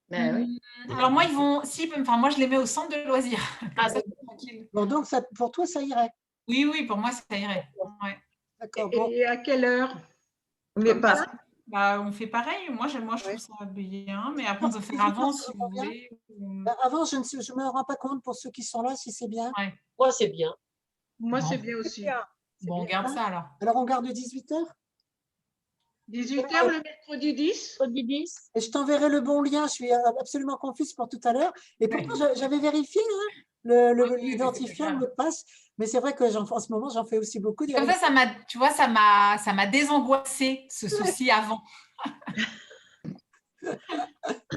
Oui. Alors moi, moi, je les mets au centre de loisirs. C'est tranquille. Bon, donc, pour toi, ça irait? Oui, pour moi, ça irait. Ouais. D'accord. Et à quelle heure? Mais pas. On fait pareil. Moi, je trouve ça bien, mais après, on peut faire avant si vous voulez. Avant, je ne me rends pas compte pour ceux qui sont là si c'est bien. Ouais. Moi, c'est bien. Moi, c'est bien aussi. Bon, on garde ça alors. Alors, on garde 18h? 18h le mercredi 10. Mercredi 10. Et je t'enverrai le bon lien. Je suis absolument confuse pour tout à l'heure. Et pourtant, j'avais vérifié l'identifiant, le mot de passe. Mais c'est vrai que en ce moment, j'en fais aussi beaucoup. Comme ça, tu vois, ça m'a désangoissé ce souci avant. Je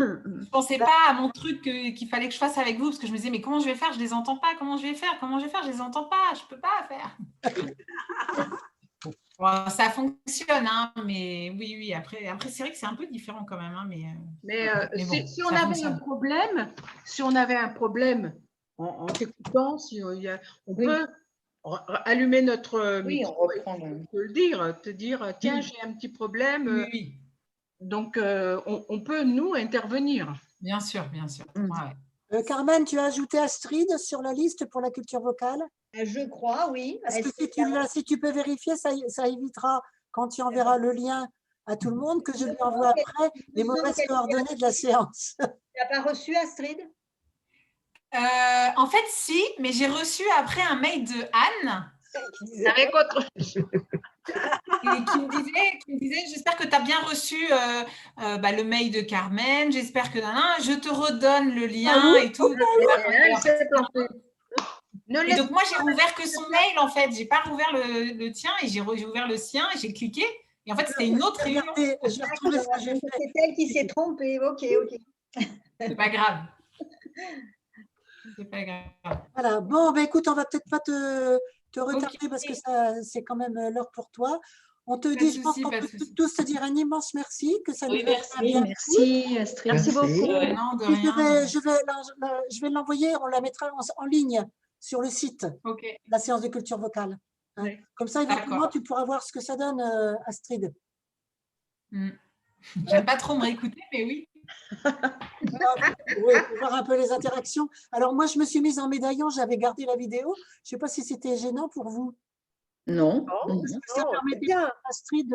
ne pensais pas à mon truc qu'il fallait que je fasse avec vous parce que je me disais, mais comment je vais faire? Je ne les entends pas. Comment je vais faire? Comment je vais faire? Je ne les entends pas. Je ne peux pas faire. Bon, ça fonctionne, hein, mais oui. Après c'est vrai que c'est un peu différent quand même. Hein, mais bon, si on avait un problème en t'écoutant, on peut allumer notre micro, on peut te dire, tiens, j'ai un petit problème. Oui. Donc, on peut, nous, intervenir. Bien sûr. Ouais. Carmen, tu as ajouté Astrid sur la liste pour la culture vocale? Je crois, oui. Est-ce que si tu peux vérifier, ça évitera, quand tu enverras le lien à tout le monde, que je lui envoie après les mauvaises coordonnées de la séance. Tu n'as pas reçu, Astrid? En fait, si, mais j'ai reçu après un mail de Anne avec autre qui me disait j'espère que tu as bien reçu le mail de Carmen, j'espère que je te redonne le lien et tout. Et donc moi j'ai rouvert que son mail en fait, j'ai pas rouvert le tien et j'ai ouvert le sien et j'ai cliqué et en fait c'était une autre réunion. C'est elle qui s'est trompée, ok. C'est pas grave. C'est pas grave. Voilà, bon, écoute, on va peut-être pas te retarder parce que c'est quand même l'heure pour toi. On te dit, je pense qu'on peut tous te dire un immense merci, que ça nous a fait bien. Merci Astrid. Merci beaucoup. Non, de rien. Je vais l'envoyer, on la mettra en ligne sur le site, la séance de culture vocale. Hein. Comme ça, éventuellement, tu pourras voir ce que ça donne, Astrid. J'aime pas trop me réécouter, mais oui. Oui, pour voir un peu les interactions. Alors, moi, je me suis mise en médaillon, j'avais gardé la vidéo. Je ne sais pas si c'était gênant pour vous. Non. Ça permet bien à Astrid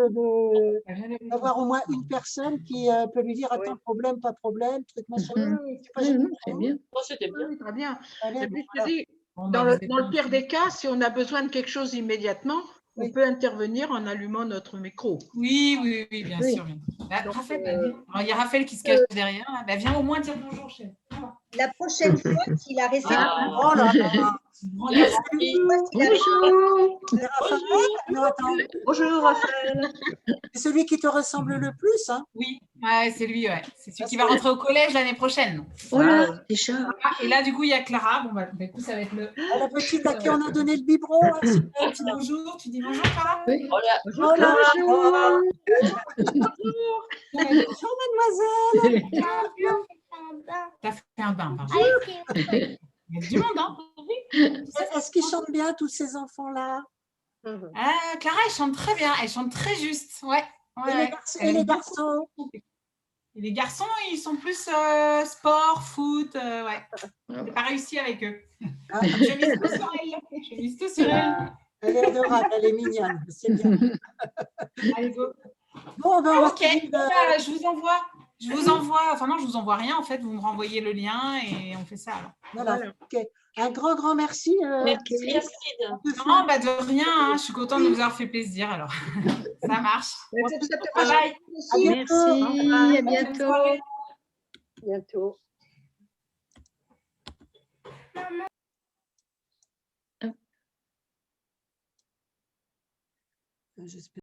d'avoir au moins une personne qui peut lui dire attends, problème, pas problème, truc, machin. C'est bien. C'était bien. Très bien. Allez, Et puis, je te dis, dans le pire des cas, si on a besoin de quelque chose immédiatement, on peut intervenir en allumant notre micro. Oui, bien sûr. Raphaël, alors, il y a Raphaël qui se cache derrière. Viens au moins dire bonjour, chef. La prochaine fois, s'il a réussi. Oh là là. Bonjour Raphaël. C'est celui qui te ressemble le plus, hein? Oui, c'est lui, c'est celui qui va rentrer au collège l'année prochaine. Oh là, déjà. Et là, du coup, il y a Clara. Bon, écoute, ça va être le. La petite à qui on a donné le biberon. Un petit bonjour. Tu dis bonjour, Clara? Oui. Bonjour. Bonjour, mademoiselle. T'as fait un bain, pardon. Il y a du monde, hein? Est-ce qu'ils chantent bien, tous ces enfants-là? Clara, elle chante très bien. Elle chante très juste. Ouais. Et les garçons? Et les garçons, ils sont plus sport, foot. J'ai pas réussi avec eux. Je mise tout sur elle. Elle est adorable, elle est mignonne. C'est bien. Allez, go. Bon, ok, je vous envoie. Enfin non, je vous envoie rien en fait. Vous me renvoyez le lien et on fait ça alors. Voilà. Ok. Un grand merci. Merci Astrid. Non, de rien. Hein. Je suis contente de vous avoir fait plaisir alors. Ça marche. Bye. Merci. À bientôt. Bientôt. J'espère.